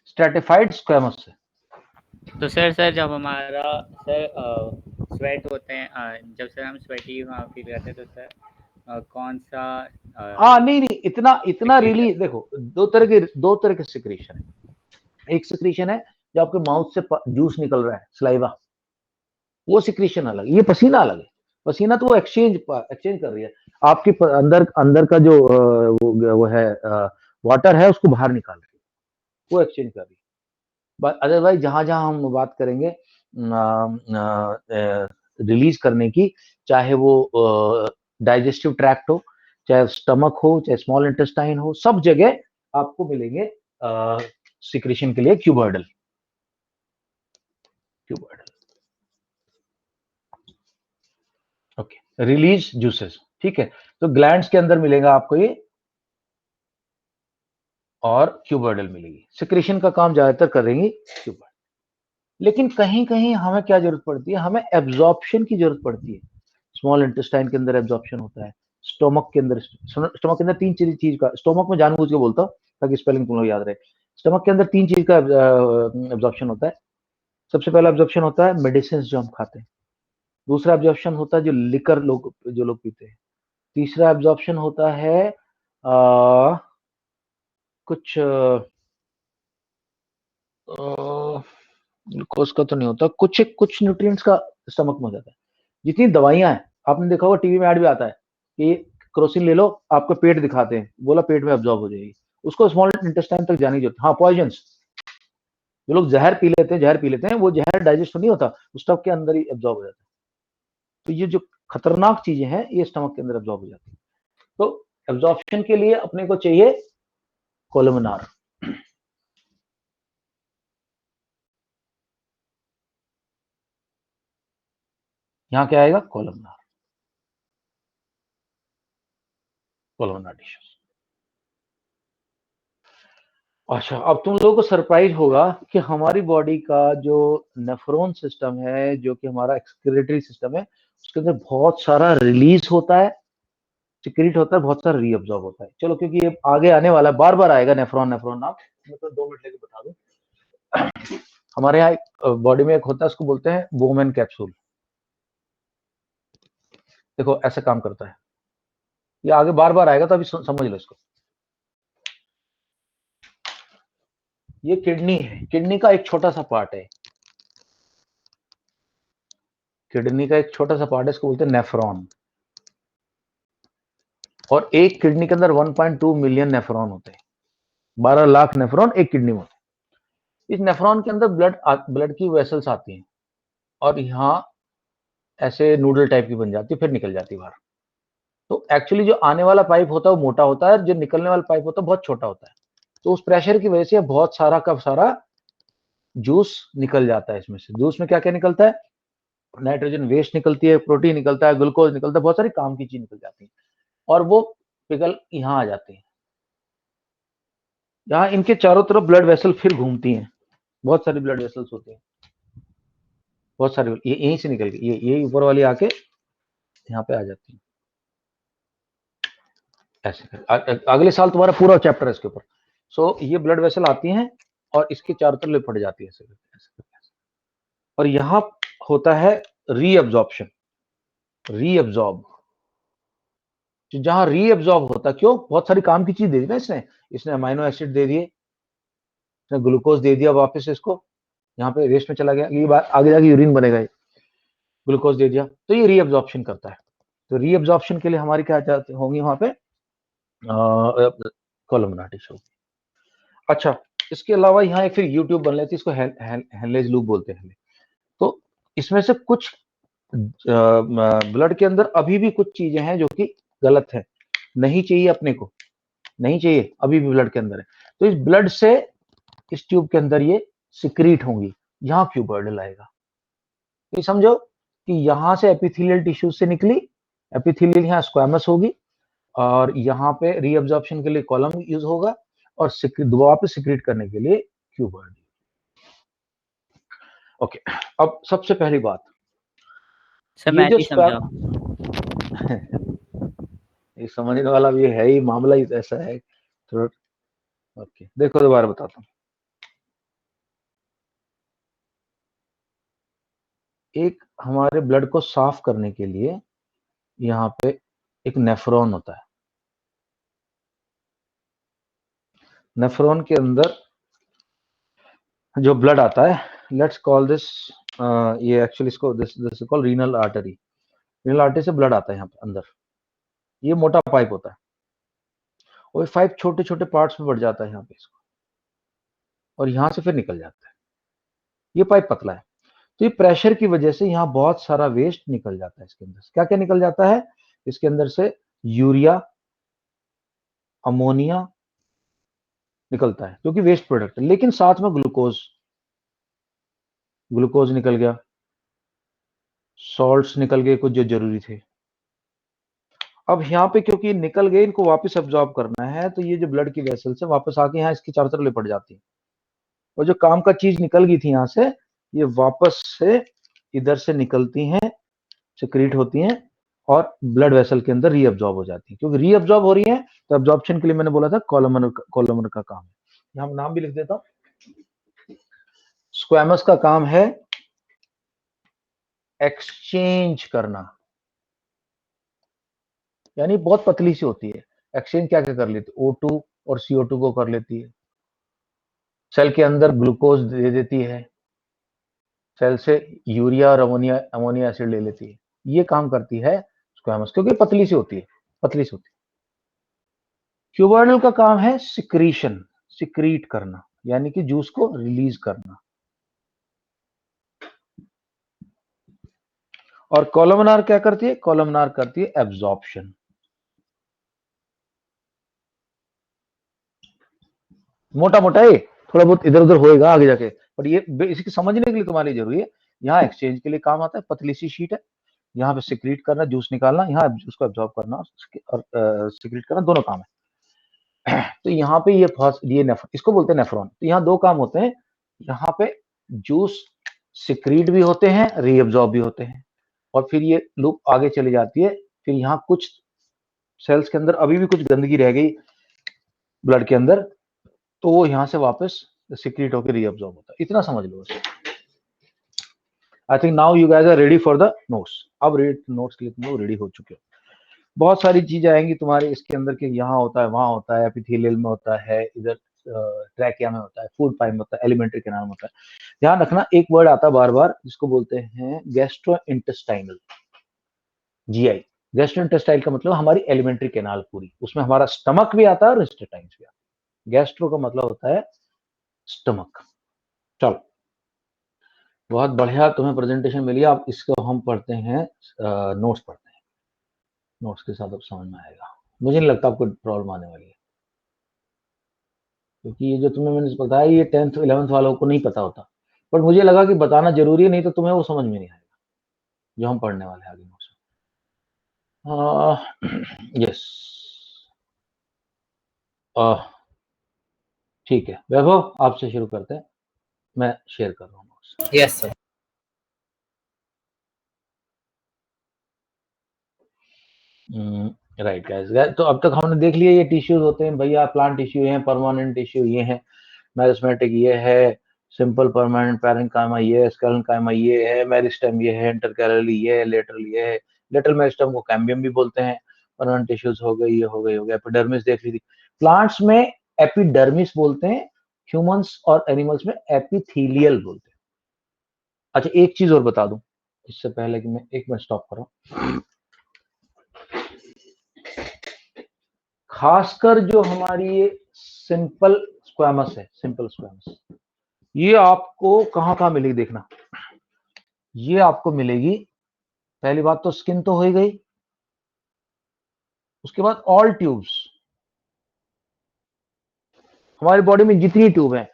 स्ट्रेटिफाइड स्क्वैमस से। तो सर जब हमारा सर स्वेट होते हैं, जब सर हम स्वेटी फील करते हैं, तो सर कौन सा हाँ नहीं इतना इतना रिली, देखो दो तरह के सिक्रीशन है। एक सिक्रीशन है जो आपके माउथ से जूस निकल रहा है, स्लाइवा, वो सिक्रीशन अलग, ये पसीना अलग है। पसीना तो वो एक्सचेंज कर रही है आपके अंदर, अंदर का जो वो है वाटर है, उसको बाहर निकाल रही है, वो एक्सचेंज कर रही है। बट अदरवाइज जहां जहां हम बात करेंगे रिलीज करने की, चाहे वो डाइजेस्टिव ट्रैक्ट हो, चाहे स्टमक हो, चाहे स्मॉल इंटेस्टाइन हो, सब जगह आपको मिलेंगे सिक्रीशन के लिए cuboidal, cuboidal. Okay, release juices, ठीक है। तो ग्लैंड्स के अंदर मिलेगा आपको ये, और क्यूबॉइडल मिलेगी। सिक्रीशन का काम ज्यादातर करेंगी क्यूबॉइडल। लेकिन कहीं कहीं हमें क्या जरूरत पड़ती है, हमें एब्जॉर्प्शन की जरूरत पड़ती है। स्मॉल इंटेस्टाइन के अंदर एब्जॉर्प्शन होता है, स्टोमक के अंदर, स्टोमक के अंदर तीन चीज का, स्टोमक में जानबूझ के बोलता हूँ ताकि स्पेलिंग तुम लोग याद रहे। स्टोमक के अंदर तीन चीज का एब्जॉर्प्शन होता है। सबसे पहला एब्जॉर्प्शन होता है मेडिसिन जो हम खाते हैं, दूसरा एब्जॉर्प्शन होता है जो लिकर जो लोग पीते हैं, तीसरा एब्जॉर्प्शन होता है कुछ ग्लूकोज का तो नहीं होता, कुछ न्यूट्रिएंट्स का स्टमक में हो जाता है। जितनी दवाइयां हैं, आपने देखा होगा टीवी में ऐड भी आता है कि क्रोसिन ले लो, आपको पेट दिखाते हैं, बोला पेट में अब्जॉर्ब हो जाएगी, उसको स्मॉल इंटेस्टाइन तक जाने की जरूरत। हाँ, पॉइजन्स, जो लोग जहर पी लेते हैं, वो जहर डाइजेस्ट तो नहीं होता, स्टमक के अंदर ही एब्जॉर्ब हो जाता है। तो ये जो खतरनाक चीजें हैं, ये स्टमक के अंदर एब्जॉर्ब हो जाती है। तो एब्जॉर्प्शन के लिए अपने को चाहिए कोलमनार। यहाँ क्या आएगा, कोलमनार टिश्यूज। अच्छा, अब तुम लोगों को सरप्राइज होगा कि हमारी बॉडी का जो नेफ्रॉन सिस्टम है, जो कि हमारा एक्सक्रीटरी सिस्टम है, उसके अंदर बहुत सारा रिलीज होता है, सिक्रीट होता है, बहुत सारा रीअब्जॉर्ब होता है। चलो, क्योंकि ये आगे आने वाला है, बार बार आएगा नेफ्रॉन नाम, मैं तो 2 मिनट लेके बता दूं। हमारे यहाँ बॉडी में एक होता है, उसको बोलते हैं बोमेन कैप्सूल। देखो ऐसे काम करता है, ये आगे बार बार आएगा, तो अभी समझ लो इसको। ये किडनी है, किडनी का एक छोटा सा पार्ट है, किडनी का एक छोटा सा पार्ट है, इसको बोलते हैं नेफ्रॉन। और एक किडनी के अंदर 1.2 मिलियन नेफ्रॉन होते हैं, 12 लाख नेफ्रॉन एक किडनी में होते हैं। इस नेफ्रॉन के अंदर ब्लड की वेसल्स आती हैं, और यहाँ ऐसे नूडल टाइप की बन जाती है, फिर निकल जाती है बाहर। तो एक्चुअली जो आने वाला पाइप होता है वो मोटा होता है, जो निकलने वाला पाइप होता है बहुत छोटा होता है। तो उस प्रेशर की वजह से बहुत सारा का सारा जूस निकल जाता है। इसमें से जूस में क्या क्या निकलता है, नाइट्रोजन वेस्ट निकलती है, प्रोटीन निकलता है, ग्लूकोज निकलता है, बहुत सारी काम की चीज निकल जाती है, और वो पिघल यहाँ आ जाती है। यहाँ इनके चारों तरफ ब्लड वेसल फिर घूमती हैं, बहुत सारी ब्लड वेसल्स होती हैं, बहुत सारी, ये यहीं से निकल के ये ऊपर वाली आके यहाँ पे आ जाती है। ऐसे अगले साल तुम्हारा पूरा चैप्टर है इसके ऊपर। सो ये ब्लड वेसल आती हैं और इसके चारों तरफ लिपट जाती है ऐसे। और यहाँ होता है रीअब्जॉर्प्शन, रीअब्जॉर्ब। जहां रीअब्जॉर्ब होता, क्यों, बहुत सारी काम की चीज दे दी ना इसने अमाइनो एसिड दे दिए, इसने ग्लूकोज दे दिया, वापस इसको यहाँ पे रेस्ट में चला गया, ये बात आगे जाके यूरिन बनेगा, ग्लूकोज दे दिया, तो ये रीअब्जॉर्प्शन करता है। तो रीअब्जॉर्प्शन के लिए हमारी क्या होंगी वहां पे, कोलमनार टिश्यू। अच्छा, इसके अलावा यहाँ एक फिर यूट्यूब बन लेती है, इसको हेनलेज लूप बोलते हैं। तो इसमें से कुछ ब्लड के अंदर अभी भी कुछ चीजें हैं जो कि गलत है, नहीं चाहिए अपने को, नहीं चाहिए, अभी भी ब्लड के अंदर है। तो इस ब्लड से इस ट्यूब के अंदर ये सिक्रीट होंगी, यहाँ क्यों बर्डल आएगा, ये समझो कि यहाँ से एपिथेलियल टिश्यू से निकली, एपिथेलियल यहाँ स्क्वामस होगी, और यहाँ पे रीअब्जॉर्प्शन के लिए कॉलम यूज होगा, और वापस सिक्रीट करने के लिए क्यूबर्ड। ओके, अब सबसे पहली बात, सर ये मैं जो नहीं समझा। ये समझने वाला भी है ही, मामला ही ऐसा है थोड़ा। ओके, देखो दोबारा बताता हूँ। एक हमारे ब्लड को साफ करने के लिए यहाँ पे एक नेफ्रॉन होता है, नेफ्रॉन के अंदर जो ब्लड आता है, लेट्स कॉल दिस, ये एक्चुअली इसको this call renal artery, renal artery से ब्लड आता है यहाँ पे अंदर, ये मोटा पाइप होता है, और ये पाइप छोटे छोटे पार्ट्स में बढ़ जाता है यहाँ पे इसको, और यहाँ से फिर निकल जाता है। ये पाइप पतला है, तो ये प्रेशर की वजह से यहाँ बहुत सारा वेस्ट निकल जाता है। इसके अंदर से क्या क्या निकल जाता है, इसके अंदर से यूरिया, अमोनिया निकलता है, जो कि वेस्ट प्रोडक्ट है, लेकिन साथ में ग्लूकोज निकल गया, सॉल्ट्स निकल गए कुछ जो जरूरी थे। अब यहाँ पे क्योंकि निकल गए, इनको वापस एब्जॉर्ब करना है, तो ये जो ब्लड की वेसल्स है वापस आके यहाँ इसकी चारों तरफ लिपट जाती है, और जो काम का चीज निकल गई थी यहाँ से ये वापस से इधर से निकलती हैं, सिक्रीट होती हैं और ब्लड वेसल के अंदर रीअब्जॉर्ब हो जाती है। क्योंकि रीअब्जॉर्ब हो रही है तो एब्जॉर्प्शन के लिए मैंने बोला था कॉलमनर का काम है। यहाँ नाम भी लिख देता हूं। स्क्वैमस का काम है एक्सचेंज करना, यानी बहुत पतली सी होती है। एक्सचेंज क्या क्या कर लेती है, O2 और CO2 को कर लेती है, सेल के अंदर ग्लूकोज दे देती है, सेल से यूरिया और अमोनिया एसिड ले लेती है। ये काम करती है स्क्वैमस, क्योंकि पतली सी होती है, पतली सी होती है। क्यूबर्नल का काम है सिक्रीशन, सिक्रीट करना, यानी कि जूस को रिलीज करना। और कॉलमनार क्या करती है, कॉलमनार करती है एब्जॉर्प्शन। मोटा मोटा है, थोड़ा बहुत इधर उधर होएगा आगे जाके, पर ये इसकी समझने के लिए तुम्हारे लिए जरूरी है। यहाँ एक्सचेंज के लिए काम आता है, पतली सी शीट है, यहाँ पे सिक्रीट करना, जूस निकालना, यहाँ जूस को एब्जॉर्ब करना और सिक्रीट करना, दोनों काम है। तो यहाँ पे ये इसको बोलते हैं नेफ्रॉन। तो यहाँ दो काम होते हैं, यहाँ पे जूस सिक्रीट भी होते हैं, रीअब्जॉर्ब भी होते हैं, और फिर ये लूप आगे चली जाती है। फिर यहाँ कुछ सेल्स के अंदर अभी भी कुछ गंदगी रह गई ब्लड के अंदर, तो वो यहाँ से वापस सिक्रीट होकर रीअब्जॉर्ब होता है। इतना समझ लो। I think now you guys are ready for the notes. अब नोट्स के लिए तुम लोग रेडी हो चुके हो। बहुत सारी चीजें आएंगी तुम्हारे इसके अंदर के, यहाँ होता है, वहां होता है, एपिथेलियल में होता है, इधर ट्रैकिया में होता है, फूड पाइप में होता है, एलिमेंट्री कैनाल में होता है। ध्यान रखना, एक वर्ड आता है बार बार जिसको बोलते हैं गैस्ट्रोइंटेस्टाइनल, GI। गैस्ट्रोइंटेस्टाइल का मतलब हमारी एलिमेंट्री कैनाल पूरी, उसमें हमारा स्टमक भी आता है और इंटेस्टाइन्स भी आता है। गैस्ट्रो का मतलब होता है स्टमक। चलो, बहुत बढ़िया तुम्हें प्रेजेंटेशन मिली। अब इसको हम पढ़ते हैं, नोट्स पढ़ते हैं। नोट्स के साथ अब समझ में आएगा। मुझे नहीं लगता आपको प्रॉब्लम आने वाली है, क्योंकि ये जो तुम्हें मैंने बताया ये 10th 11th वालों को नहीं पता होता, बट मुझे लगा कि बताना जरूरी है, नहीं तो तुम्हें वो समझ में नहीं आएगा जो हम पढ़ने वाले हैं आगे नोट्स में। यस, ठीक है वैभव, आपसे शुरू करते हैं। मैं शेयर कर रहा हूँ notes. Yes sir. Right guys, तो अब तक हमने देख लिया ये टिश्यूज होते हैं भैया, प्लांट टिश्यू है, परमानेंट टिश्यू ये है, मेरिस्टेमेटिक ये है, सिंपल परमानेंट पैरेन्काइमा ये है, स्केलेनकाइमा ये है, मेरिस्टेम ये है, इंटरकैलरी ये है, लेटरल ये है। लेटरल मेरिस्टेम को कैम्बियम भी बोलते हैं। परमानेंट टिश्यूज हो गई, ये हो गई, एपिडर्मिस देख ली थी। प्लांट्स में एपिडर्मिस बोलते हैं, ह्यूमंस और एनिमल्स में एपिथेलियल बोलते हैं। अच्छा, एक चीज और बता दूं इससे पहले कि मैं एक मिनट स्टॉप करूं। खासकर जो हमारी ये सिंपल स्क्वैमस है, सिंपल स्क्वैमस, ये आपको कहां मिलेगी देखना। ये आपको मिलेगी, पहली बात तो स्किन तो हो ही गई, उसके बाद ऑल ट्यूब्स, हमारी बॉडी में जितनी ट्यूब है,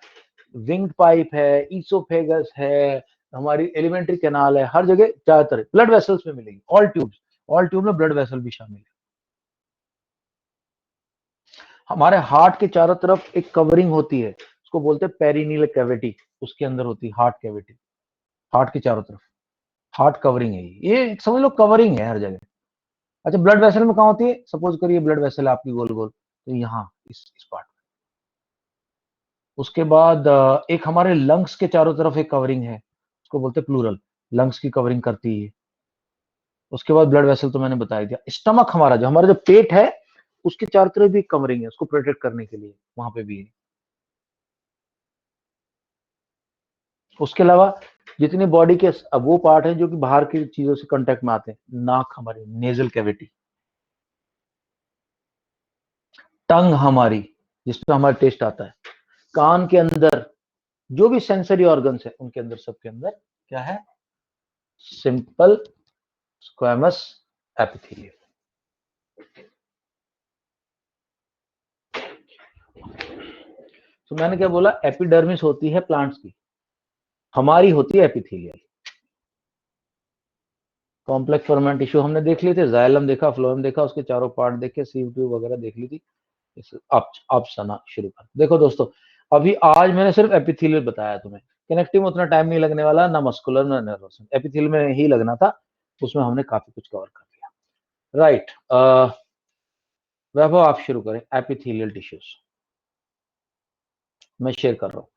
विंग्ड पाइप है, ईसोफेगस है, हमारी एलिमेंट्री कैनाल है, हर जगह ज्यादातर ब्लड वेसल्स में मिलेगी ऑल ट्यूब्स। ऑल ट्यूब में ब्लड वेसल भी शामिल है। हमारे हार्ट के चारों तरफ एक कवरिंग होती है, उसको बोलते हैं पेरिनियल कैविटी, उसके अंदर होती है हार्ट कैविटी। हार्ट के चारों तरफ हार्ट कवरिंग है, ये समझ लो कवरिंग है हर जगह। अच्छा, ब्लड वेसल में कहाँ होती है, सपोज करिए ब्लड वेसल है आपकी गोल गोल, तो यहाँ इस पार्ट में। उसके बाद एक हमारे लंग्स के चारों तरफ एक कवरिंग है, उसको बोलते हैं प्लूरल, लंग्स की कवरिंग करती है। उसके बाद ब्लड वेसल तो मैंने बता दिया। स्टमक हमारा जो पेट है, उसके चारों तरफ भी कवरिंग है, उसको प्रोटेक्ट करने के लिए वहां पे भी है। उसके अलावा जितनी बॉडी के अब वो पार्ट है जो कि बाहर की चीजों से कांटेक्ट में आते हैं, नाक हमारी नेजल कैविटी, टंग हमारी जिसपे हमारा टेस्ट आता है, कान के अंदर जो भी सेंसरी ऑर्गन्स है उनके अंदर, सबके अंदर क्या है, सिंपल स्क्वैमस एपिथेलियम। तो मैंने क्या बोला, एपिडर्मिस होती है प्लांट्स की, हमारी होती है एपिथेलियल। कॉम्प्लेक्स परमानेंट टिश्यू हमने देख लिए थे, जाइलम देखा, फ्लोएम देखा, उसके चारों पार्ट देखे, सीव ट्यूब वगैरह देख ली थी। अब सना शुरू कर। देखो दोस्तों, अभी आज मैंने सिर्फ एपिथेलियल बताया तुम्हें, कनेक्टिव में उतना टाइम नहीं लगने वाला, ना मस्कुलर ना नर्वस, एपिथेलियल में ही लगना था, उसमें हमने काफी कुछ कवर कर लिया। राइट, वैभव आप शुरू करें, एपिथेलियल टिश्यूज मैं शेयर कर रहा हूँ।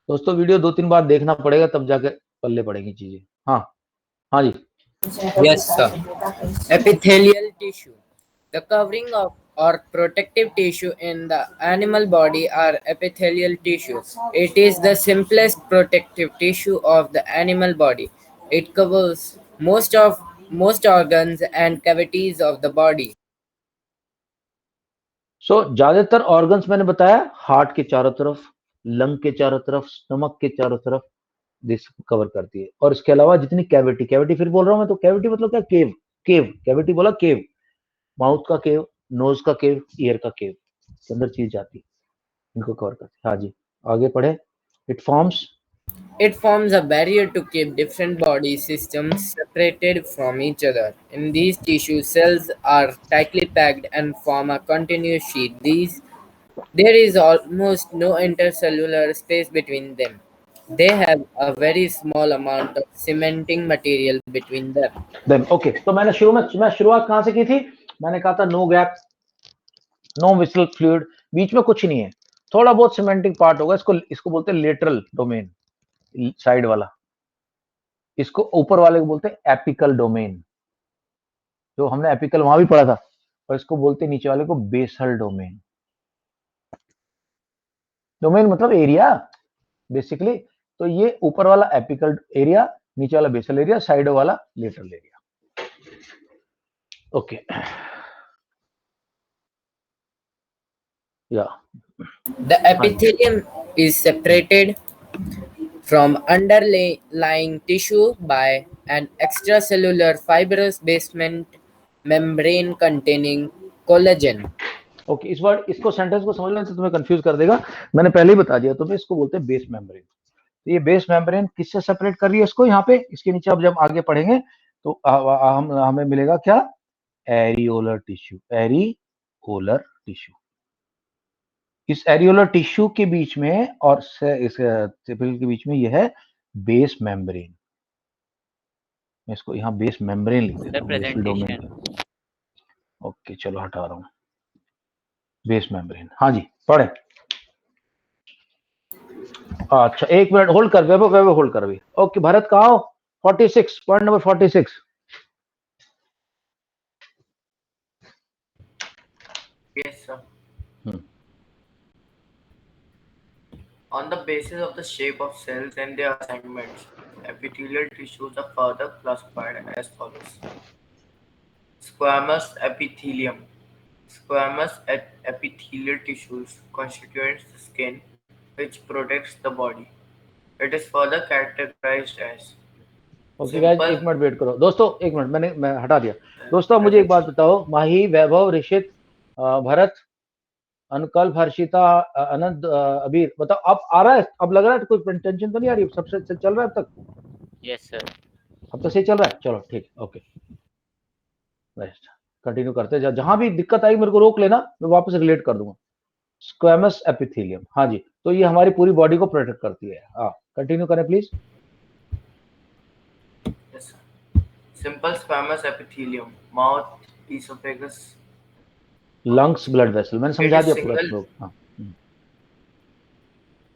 दोस्तों वीडियो 2-3 बार देखना पड़ेगा, तब जाके पल्ले पड़ेगी चीजें। हाँ हाँ जी, Yes, sir. Epithelial tissue. The covering of or protective tissue in the animal body are epithelial tissues. It is the simplest protective tissue of the animal body. It covers most organs and cavities of the body. सो ज्यादातर organs मैंने बताया, heart के चारों तरफ, lung के चारों तरफ, stomach के चारों तरफ दिस कवर करती है। और इसके अलावा जितनी कैविटी, कैविटी फिर बोल रहा हूं मैं, तो कैविटी मतलब क्या, केव, केव, कैविटी बोला केव, माउथ का केव, नोज का केव, ईयर का केव, के अंदर चीज जाती है, इनको कवर करती है। हाँ जी, आगे पढ़े। It forms, It forms a barrier to keep different body systems separated from each other. In these tissue cells are tightly packed and form a continuous sheet. There is almost no intercellular space between them. They have a very small amount of cementing material between them. Then okay. तो मैं शुरुआत कहां से की थी, मैंने कहा था no gap, no vessel fluid, बीच में कुछ नहीं है, थोड़ा बहुत सीमेंटिंग पार्ट होगा, इसको बोलते हैं लेटरल डोमेन, साइड वाला, इसको ऊपर वाले को बोलते हैं एपिकल डोमेन, जो हमने एपिकल वहां भी पढ़ा था, और इसको बोलते हैं नीचे वाले को बेसल डोमेन। डोमेन मतलब एरिया बेसिकली। तो ये ऊपर वाला एपिकल एरिया, नीचे वाला बेसल एरिया, साइड वाला लेटरल एरिया। ओके या The epithelium is separated from underlying tissue by an extracellular fibrous basement membrane containing collagen. Okay, इस बार इसको सेंटेंस को समझ लेने से तुम्हें कंफ्यूज कर देगा, मैंने पहले ही बता दिया तुम्हें, इसको बोलते हैं बेस मेम्ब्रेन। तो ये बेस मेम्ब्रेन किससे सेपरेट कर रही है इसको, यहाँ पे इसके नीचे अब जब आगे पढ़ेंगे तो हमें मिलेगा क्या, एरियोलर टिश्यू, एरियोलर टिश्यू। इस एरियोलर टिश्यू के बीच में और इस सेपल के बीच में ये है बेस मेम्ब्रेन। मैं इसको यहाँ बेस मेम्ब्रेन लिख देता हूँ, बेसल डोमेन। ओके चलो हटा रहा हूँ, बेस मेम्ब्रेन। हाँ जी पढ़े। अच्छा एक मिनट होल्ड कर, वैभव होल्ड कर अभी। ओके भरत कहाँ हो, 46, point number 46। Yes, sir. On the basis of the shape of cells and their assignments, epithelial tissues are further classified as follows. Squamous epithelium. Squamous epithelial tissues constitutes the skin which protects the body. It is further characterized as okay guys एक minute wait करो दोस्तों, एक minute, मैं हटा दिया। दोस्तों अब मुझे एक बात बताओ, माही, वैभव, ऋषित, भरत, अनुकल्प, हर्षिता, अनंत, अबीर, बताओ अब आ रहा है, अब लग रहा है कोई टेंशन तो नहीं आ रही, सबसे चल रहा है अब तक? यस सर, अब तो सही चल रहा है, चलो ठीक, ओके बेस्ट, कंटिन्यू करते हैं। जहां भी दिक्कत आई मेरे को रोक लेना, मैं वापस रिलेट कर दूंगा। स्क्वेमस एपिथेलियम, हाँ जी, तो ये हमारी पूरी बॉडी को प्रोटेक्ट करती है। हाँ कंटिन्यू करें please. simple squamous epithelium, mouth, esophagus, lungs, blood vessel, मैंने समझा दिया पूरा लोग। हाँ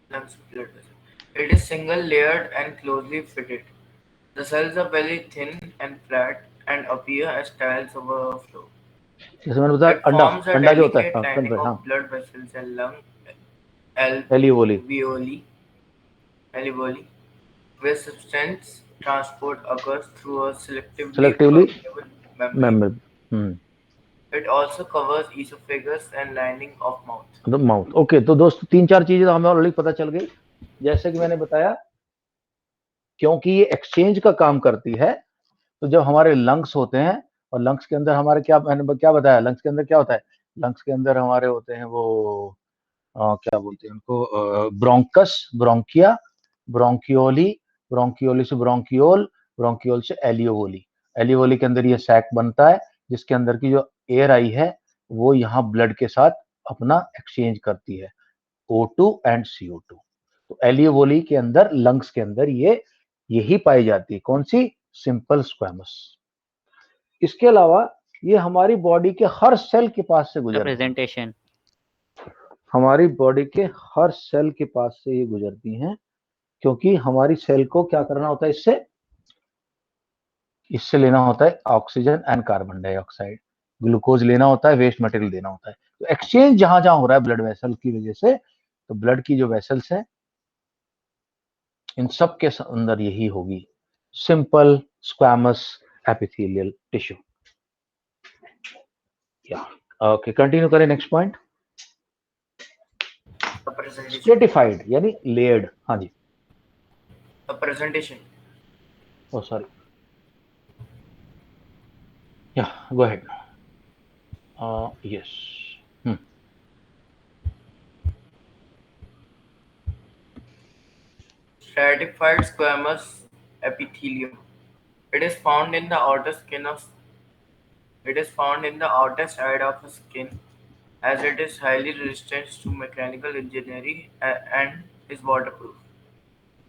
lungs, blood vessel. It is single layered and closely fitted. The cells are very thin and flat and appear as tiles over a floor. जैसे मैंने बताया It अंडा, forms a अंडा जो होता है, delicate हाँ lining हाँ, of blood vessels and lung एलियोली, alveoli, where substance transport occurs through a Selectively permeable membrane. Membrane. It also covers esophagus and lining of mouth. The mouth. Okay तो दोस्तों 3-4 चीजें हमें ऑलरेडी पता चल गई, जैसे कि मैंने बताया, क्योंकि ये एक्सचेंज का काम करती है, तो जब हमारे लंग्स होते हैं, और लंग्स के अंदर हमारे क्या, मैंने क्या बताया, लंग्स के अंदर क्या होता है, लंग्स के अंदर हमारे होते हैं वो क्या बोलते हैं उनको, ब्रोंकस, ब्रोंकिया, ब्रोंकियोली, ब्रोंकियोली से ब्रोंकियोल, ब्रोंकियोल से एलियोली, एलियोली के अंदर ये सैक बनता है, जिसके अंदर की जो एयर आई है वो यहाँ ब्लड के साथ अपना एक्सचेंज करती है, O2 एंड CO2। तो एलियोवोली के अंदर, लंग्स के अंदर यही पाई जाती है। कौन सी? Simple squamous. इसके अलावा ये हमारी बॉडी के हर सेल के पास से गुजरती है। प्रेजेंटेशन हमारी बॉडी के हर सेल के पास से ये गुजरती हैं, क्योंकि हमारी सेल को क्या करना होता है? इससे लेना होता है oxygen and carbon dioxide, glucose लेना होता है, वेस्ट मटेरियल देना होता है। तो एक्सचेंज जहां जहां हो रहा है ब्लड वेसल की वजह से, तो ब्लड की जो वेसल्स है इन सब के अंदर यही होगी, सिंपल स्क्वैमस एपिथेलियल टिश्यू। या ओके, कंटिन्यू करें। Next point, The presentation. Stratified यानी लेयर्ड। हाँ जी, The presentation. ओ सॉरी, या go ahead. Yes, Stratified squamous epithelium. It is found in the outer skin of. It is found in the outer side of the skin, as it is highly resistant to mechanical engineering and is waterproof.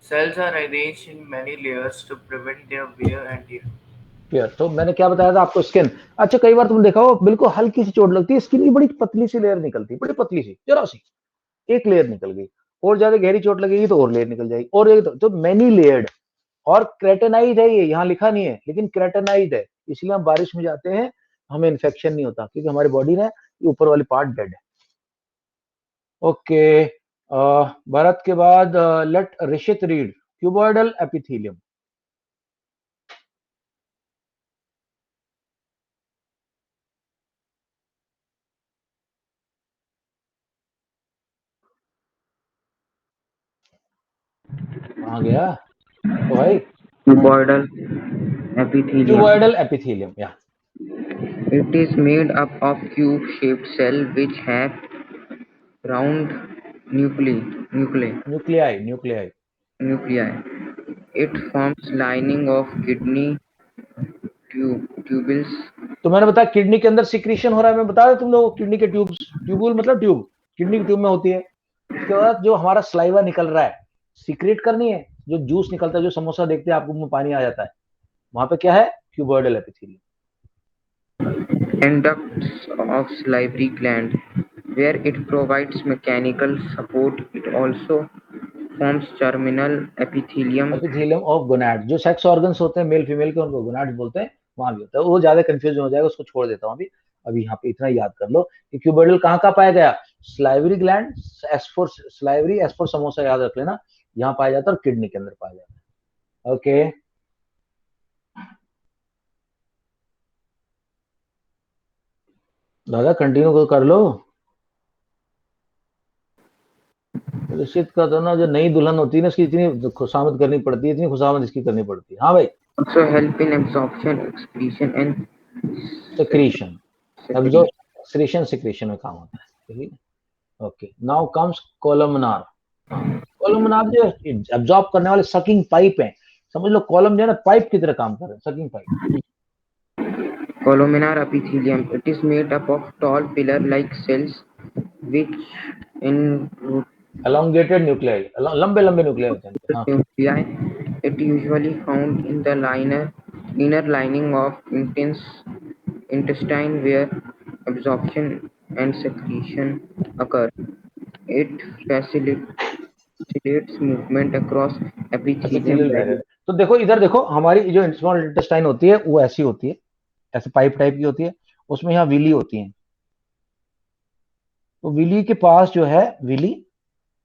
Cells are arranged in many layers to prevent their wear and tear. तो मैंने क्या बताया था आपको? Skin. अच्छा, कई बार तुम देखा हो बिल्कुल हल्की सी चोट लगती है, स्किन की बड़ी पतली सी लेयर निकलती है, बड़ी पतली सी, जरा सी एक लेयर निकल गई, और ज्यादा गहरी चोट लगेगी तो और लेयर निकल जाएगी, और एक तो मैनी लेयर्ड। और क्रेटेनाइज है, ये यहाँ लिखा नहीं है लेकिन क्रेटेनाइज है, इसलिए हम बारिश में जाते हैं हमें इन्फेक्शन नहीं होता, क्योंकि हमारी बॉडी में ऊपर वाली पार्ट डेड है। ओके, भारत के बाद let Rishit read cuboidal epithelium. कहाँ गया तो भाई? Cuboidal epithelium. क्यूबॉइडल एपिथेलियम, या It is made up of cube-shaped cells which have round nuclei. Nuclei. It forms lining of kidney tubules. तो मैंने बताया किडनी के अंदर सिक्रीशन हो रहा है, मैं बता रहा तुम लोग, किडनी के ट्यूब्स, ट्यूबुल मतलब ट्यूब, किडनी के ट्यूब में होती है। उसके बाद जो हमारा स्लाइवा निकल रहा है, सीक्रेट करनी है, जो जूस निकलता है, जो समोसा देखते हैं आपको मुंह पानी आ जाता है, वहां पे क्या है? Cuboidal epithelium. And ducts of salivary gland, where it provides mechanical support. It also forms terminal epithelium. Epithelium of gonad, जो सेक्स ऑर्गन्स होते हैं मेल फीमेल के, उनको गोनाड्स बोलते हैं, वहां भी होता है। वो ज्यादा कंफ्यूजन हो जाएगा, उसको छोड़ देता हूँ अभी यहाँ पे इतना याद कर लो कि क्यूबॉइडल कहाँ पाया गया? Salivary gland, S for salivary, S for samosa, याद रख लेना, यहाँ पाया जाता है और किडनी के अंदर पाया जाता है। ओके, दादा कंटिन्यू कर लो। ऋषित का तो ना, जो नई दुल्हन होती है ना, इसकी इतनी खुशामद करनी पड़ती है, इतनी खुशामद इसकी करनी पड़ती है। हाँ भाई, Also help in absorption, excretion and secretion, absorption, secretion में काम होता है। ठीक है, okay, now comes columnar. Columnar जो एब्जॉर्ब करने वाले सकिंग पाइप हैं, समझ लो कॉलम जो है ना पाइप की तरह काम कर रहे हैं, sucking pipe. columnar epithelium. It is made up of tall pillar-like cells which in elongated nuclei, लंबे लंबे न्यूक्लियाई होते हैं। हाँ, nuclei. It usually found in the inner lining of intestine where absorption and secretion occur. It facilitates movement across epithelium barrier. तो देखो इधर देखो, हमारी जो स्मॉल इंटेस्टाइन होती है वो ऐसी होती है, ऐसे पाइप टाइप की होती है, उसमें यहाँ विली होती है। तो विली के पास जो है, विली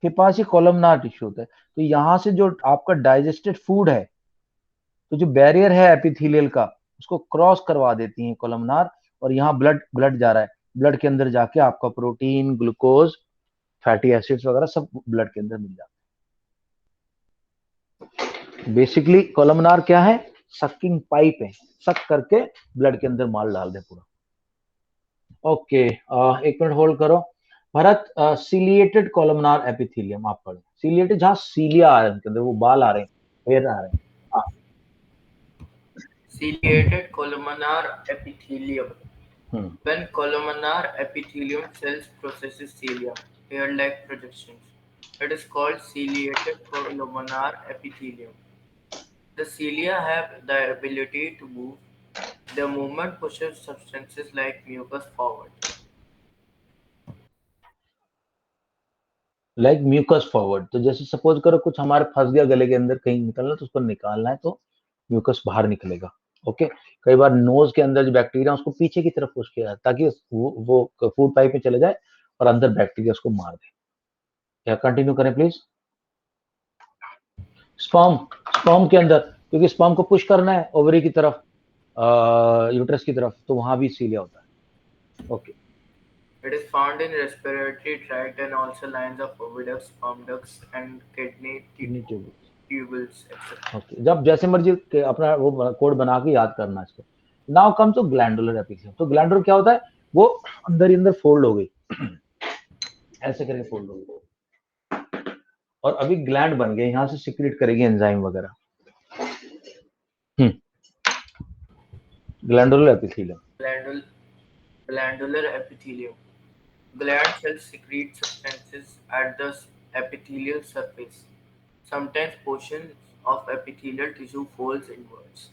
के पास ये कॉलमनार टिश्यू होता है। तो यहाँ से जो आपका डाइजेस्टेड फूड है, तो जो बैरियर है एपिथेलियल का, उसको क्रॉस करवा देती है कॉलमनार, और यहाँ ब्लड जा रहा है, ब्लड के अंदर जाके आपका प्रोटीन, ग्लूकोज, फैटी एसिड्स वगैरह सब ब्लड के अंदर मिल जाते हैं। बेसिकली कॉलमनार क्या है? सकिंग पाइप है, सक करके ब्लड के अंदर माल डाल दे पूरा। ओके, एक मिनट होल्ड करो भरत। सीलिएटेड कॉलमनार एपिथेलियम आप पढ़े। सीलिएटेड जहां सीलिया आ रहे हैं, उनके अंदर वो बाल आ रहे हैं, हेयर आ रहे हैं। Ciliated columnar epithelium. When columnar epithelium cells processes cilia, hair-like projections, It is called ciliated columnar epithelium. The cilia have the ability to move. The movement pushes substances like mucus forward. Like mucus forward, तो जैसे suppose करो कुछ हमारे फंस गया गले के अंदर, कहीं निकलना तो उसको निकालना है तो म्यूकस बाहर निकलेगा। ओके, कई बार नोज के अंदर जो बैक्टीरिया उसको पीछे की तरफ पुश किया ताकि वो फूड पाइप में चले जाए और अंदर बैक्टीरिया उसको मार दे। क्या कंटिन्यू करें प्लीज। स्पर्म के अंदर, क्योंकि स्पर्म को पुश करना है ओवरी की तरफ, यूट्रस की तरफ, तो वहां भी सीलिया होता है। Okay, It is found in respiratory tract and also lines of oviducts, sperm ducts, and kidney tubules, etc. Okay, जब जैसे मर्जी अपना वो कोड बना के याद करना इसको। Now come to glandular epithelium. तो ग्लैंडुलर क्या होता है, वो अंदर ही अंदर फोल्ड हो गई ऐसे करके फोल्ड हो गई और अभी ग्लैंड बन गए, यहां से सिक्रेट करेगी एंजाइम वगैरह। Glandular epithelium. Glandular epithelium. Gland cells secrete substances at the epithelial surface. Sometimes portions of epithelial tissue folds inwards.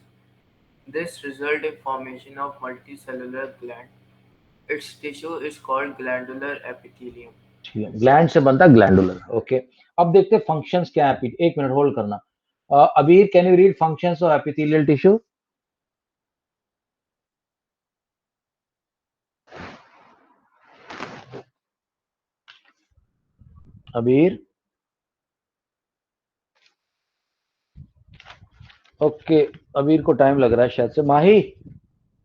This results in formation of multicellular gland. Its tissue is called glandular epithelium. Gland से बनता glandular. Okay, अब देखते हैं functions क्या है। एक minute hold करना। Abeer, can you read functions of epithelial tissue? Abeer? Okay, Abeer को टाइम लग रहा है शायद से। Mahi,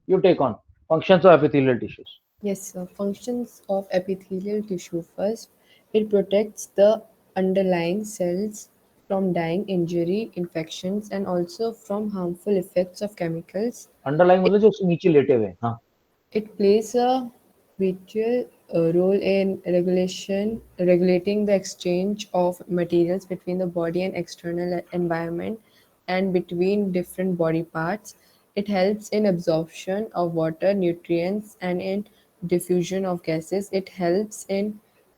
you take on functions of epithelial tissues. Yes, sir. Functions of epithelial tissue. First, it protects the underlying cells from dying, injury, infections, and also from harmful effects of chemicals. Underline मतलब जो उसके नीचे लेटे हुए हैं। हाँ, It plays a vital role in regulating the exchange of materials between the body and external environment and between different body parts. It helps in absorption of water, nutrients, and in diffusion of gases. It helps in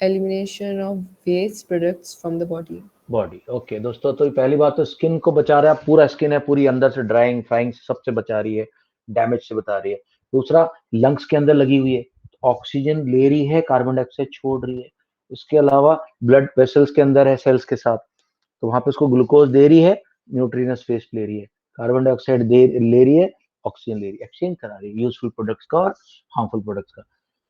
elimination of waste products from the body. Body. Okay दोस्तों, तो पहली बात तो skin को बचा रहा है, पूरा स्किन है पूरी अंदर से ड्राइंग फ्राइंग सबसे बचा रही है, डैमेज से बता रही है। दूसरा, लंग्स के अंदर लगी हुई है, ऑक्सीजन ले रही है, कार्बन डाइऑक्साइड छोड़ रही है। उसके अलावा ब्लड वेसल्स के अंदर है सेल्स के साथ, तो वहां पे उसको ग्लूकोज दे रही है, न्यूट्रिएंट्स वेस्ट ले रही है, कार्बन डाइऑक्साइड ले रही है, ऑक्सीजन ले रही है, एक्सचेंज करा रही है यूजफुल प्रोडक्ट्स का और हार्मफुल प्रोडक्ट्स का।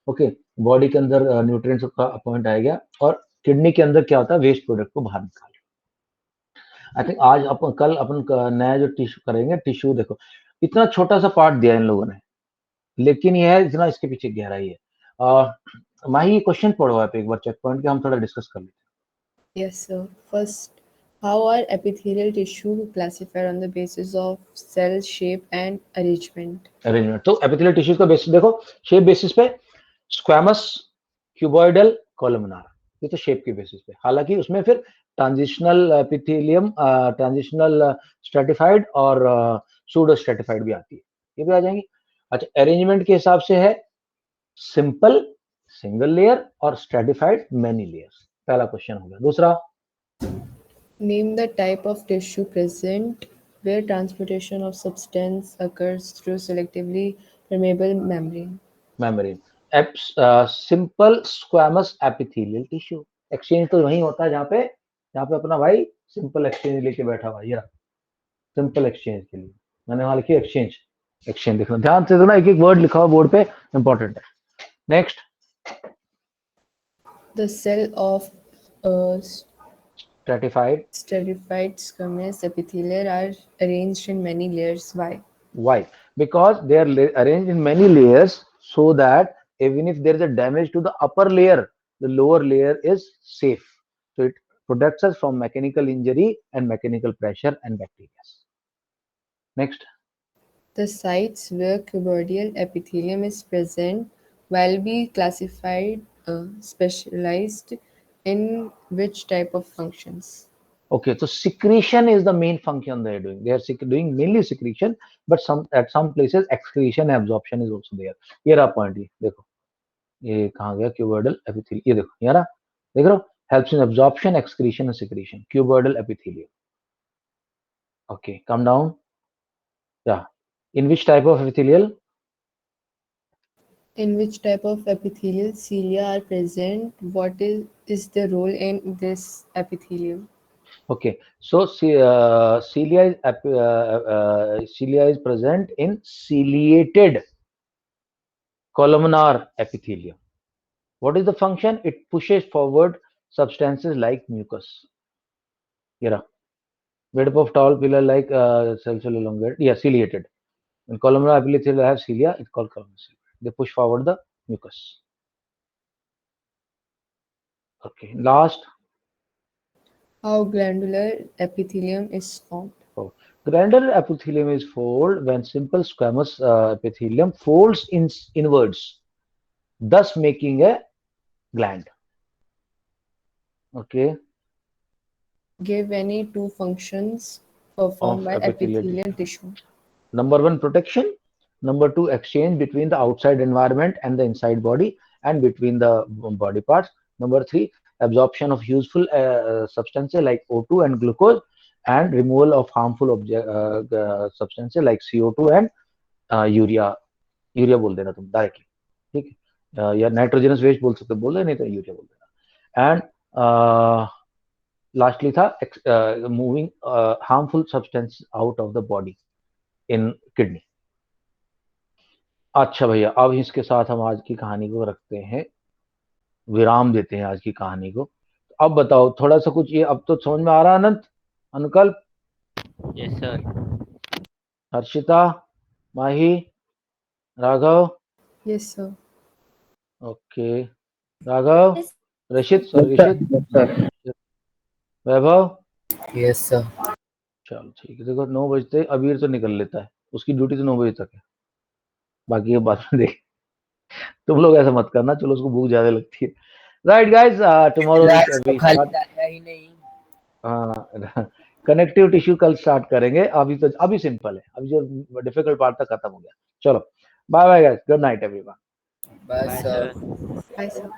ओके, बॉडी के अंदर न्यूट्रिएंट्स का पॉइंट आएगा और किडनी के अंदर क्या होता है, वेस्ट प्रोडक्ट को बाहर निकाल। आई थिंक आज अपन कल अपन नया जो टिश्यू करेंगे, टिश्यू देखो इतना छोटा सा पार्ट दिया इन लोगों ने, लेकिन यह है इतना इसके पीछे गहराई है। माही, ये क्वेश्चन पढ़ो आप एक बार चेक पॉइंट के, हम थोड़ा डिस्कस कर लेते Yes, sir. First, how are epithelial tissue classified on the basis of cell shape and arrangement? हैं अरेंजमेंट। तो एपिथेलियल टिश्यूज का बेसिस देखो, शेप बेसिस पे स्क्वैमस, क्यूबॉइडल, कॉलमनार, ये तो शेप के बेसिस पे। हालांकि उसमें फिर ट्रांजिशनल एपिथेलियम, ट्रांजिशनल स्ट्रेटिफाइड और सूडो स्ट्रेटिफाइड भी आती है, ये भी आ जाएंगी। अच्छा, अरेंजमेंट के हिसाब से है सिंपल सिंगल लेयर और स्ट्रेटिफाइड मेनी लेयर्स। पहला क्वेश्चन हो गया। दूसरा, Name the type of tissue present where transportation of substance occurs through selectively permeable membrane. Membrane. Simple squamous epithelial tissue. Exchange तो वही होता है जहाँ पे अपना भाई सिंपल एक्सचेंज लेके बैठा हुआ है, ये सिंपल एक्सचेंज के लिए मैंने वहां लिखी एक्सचेंज। एक्सचेंज देखना ध्यान से, देखना एक एक वर्ड लिखा हुआ बोर्ड पे, इंपॉर्टेंट है। Next, The cell of stratified. stratified squamous epithelium are arranged in many layers. Why? Why? Because they are arranged in many layers so that even if there is a damage to the upper layer, the lower layer is safe. So it protects us from mechanical injury and mechanical pressure and bacteria. Next, The sites where cuboidal epithelium is present will be classified specialized in which type of functions. okay, so secretion is the main function they are doing. They are doing mainly secretion, but at some places excretion and absorption is also there. ये रहा point, ये देखो ये कहाँ गया, cuboidal epithelium, ये देखो ये रहा, देख रहे हो helps in absorption, excretion, and secretion. Cuboidal epithelium. Okay, come down. Yeah. In which type of epithelial? In which type of epithelial cilia are present? What is the role in this epithelium? Okay, so cilia is present in ciliated columnar epithelium. What is the function? It pushes forward substances like mucus. Here, made up of tall pillar like cells elongated. Yeah, ciliated. When columnar epithelium have cilia, it's called columnar cilia. They push forward the mucus. Okay, last. How glandular epithelium is formed? Oh, glandular epithelium is formed when simple squamous epithelium folds inwards, thus making a gland. Okay, Give any two functions performed of by epithelial epithelial tissue. tissue. Number one, protection. Number two, exchange between the outside environment and the inside body and between the body parts. Number three, absorption of useful substances like O2 and glucose and removal of harmful substances like CO2 and urea बोल देना तुम directly, ठीक है, या nitrogenous waste बोल सकते, बोल दे, नहीं तो यूरिया बोल देना. एंड लास्टली था moving harmful substance out of the body in kidney. अच्छा भैया, अब इसके साथ हम आज की कहानी को रखते हैं, विराम देते हैं आज की कहानी को. अब बताओ थोड़ा सा कुछ, ये अब तो समझ में आ रहा है Anant, Anukalp, yes sir. Harshita, Mahi, Raghav. Yes, sir. Okay, Raghav, Rishit, sorry Yes, sir. Rishit, Yes, sir. Yes, Vaibhav. sir. चलो ठीक है, देखो 9 बजते अबीर तो निकल लेता है, उसकी ड्यूटी तो 9 बजे तक है, बाकी के बाद में देख. तुम लोग ऐसा मत करना, चलो उसको भूख ज्यादा लगती है. Right guys, tomorrow we start. ही नहीं. हाँ, कनेक्टिव टिश्यू कल स्टार्ट करेंगे. अभी सिंपल है, अभी जो डिफिकल्ट पार्ट था खत्म हो गया. चलो bye bye guys, good night everyone. बस bye sir. Sir. Bye, sir.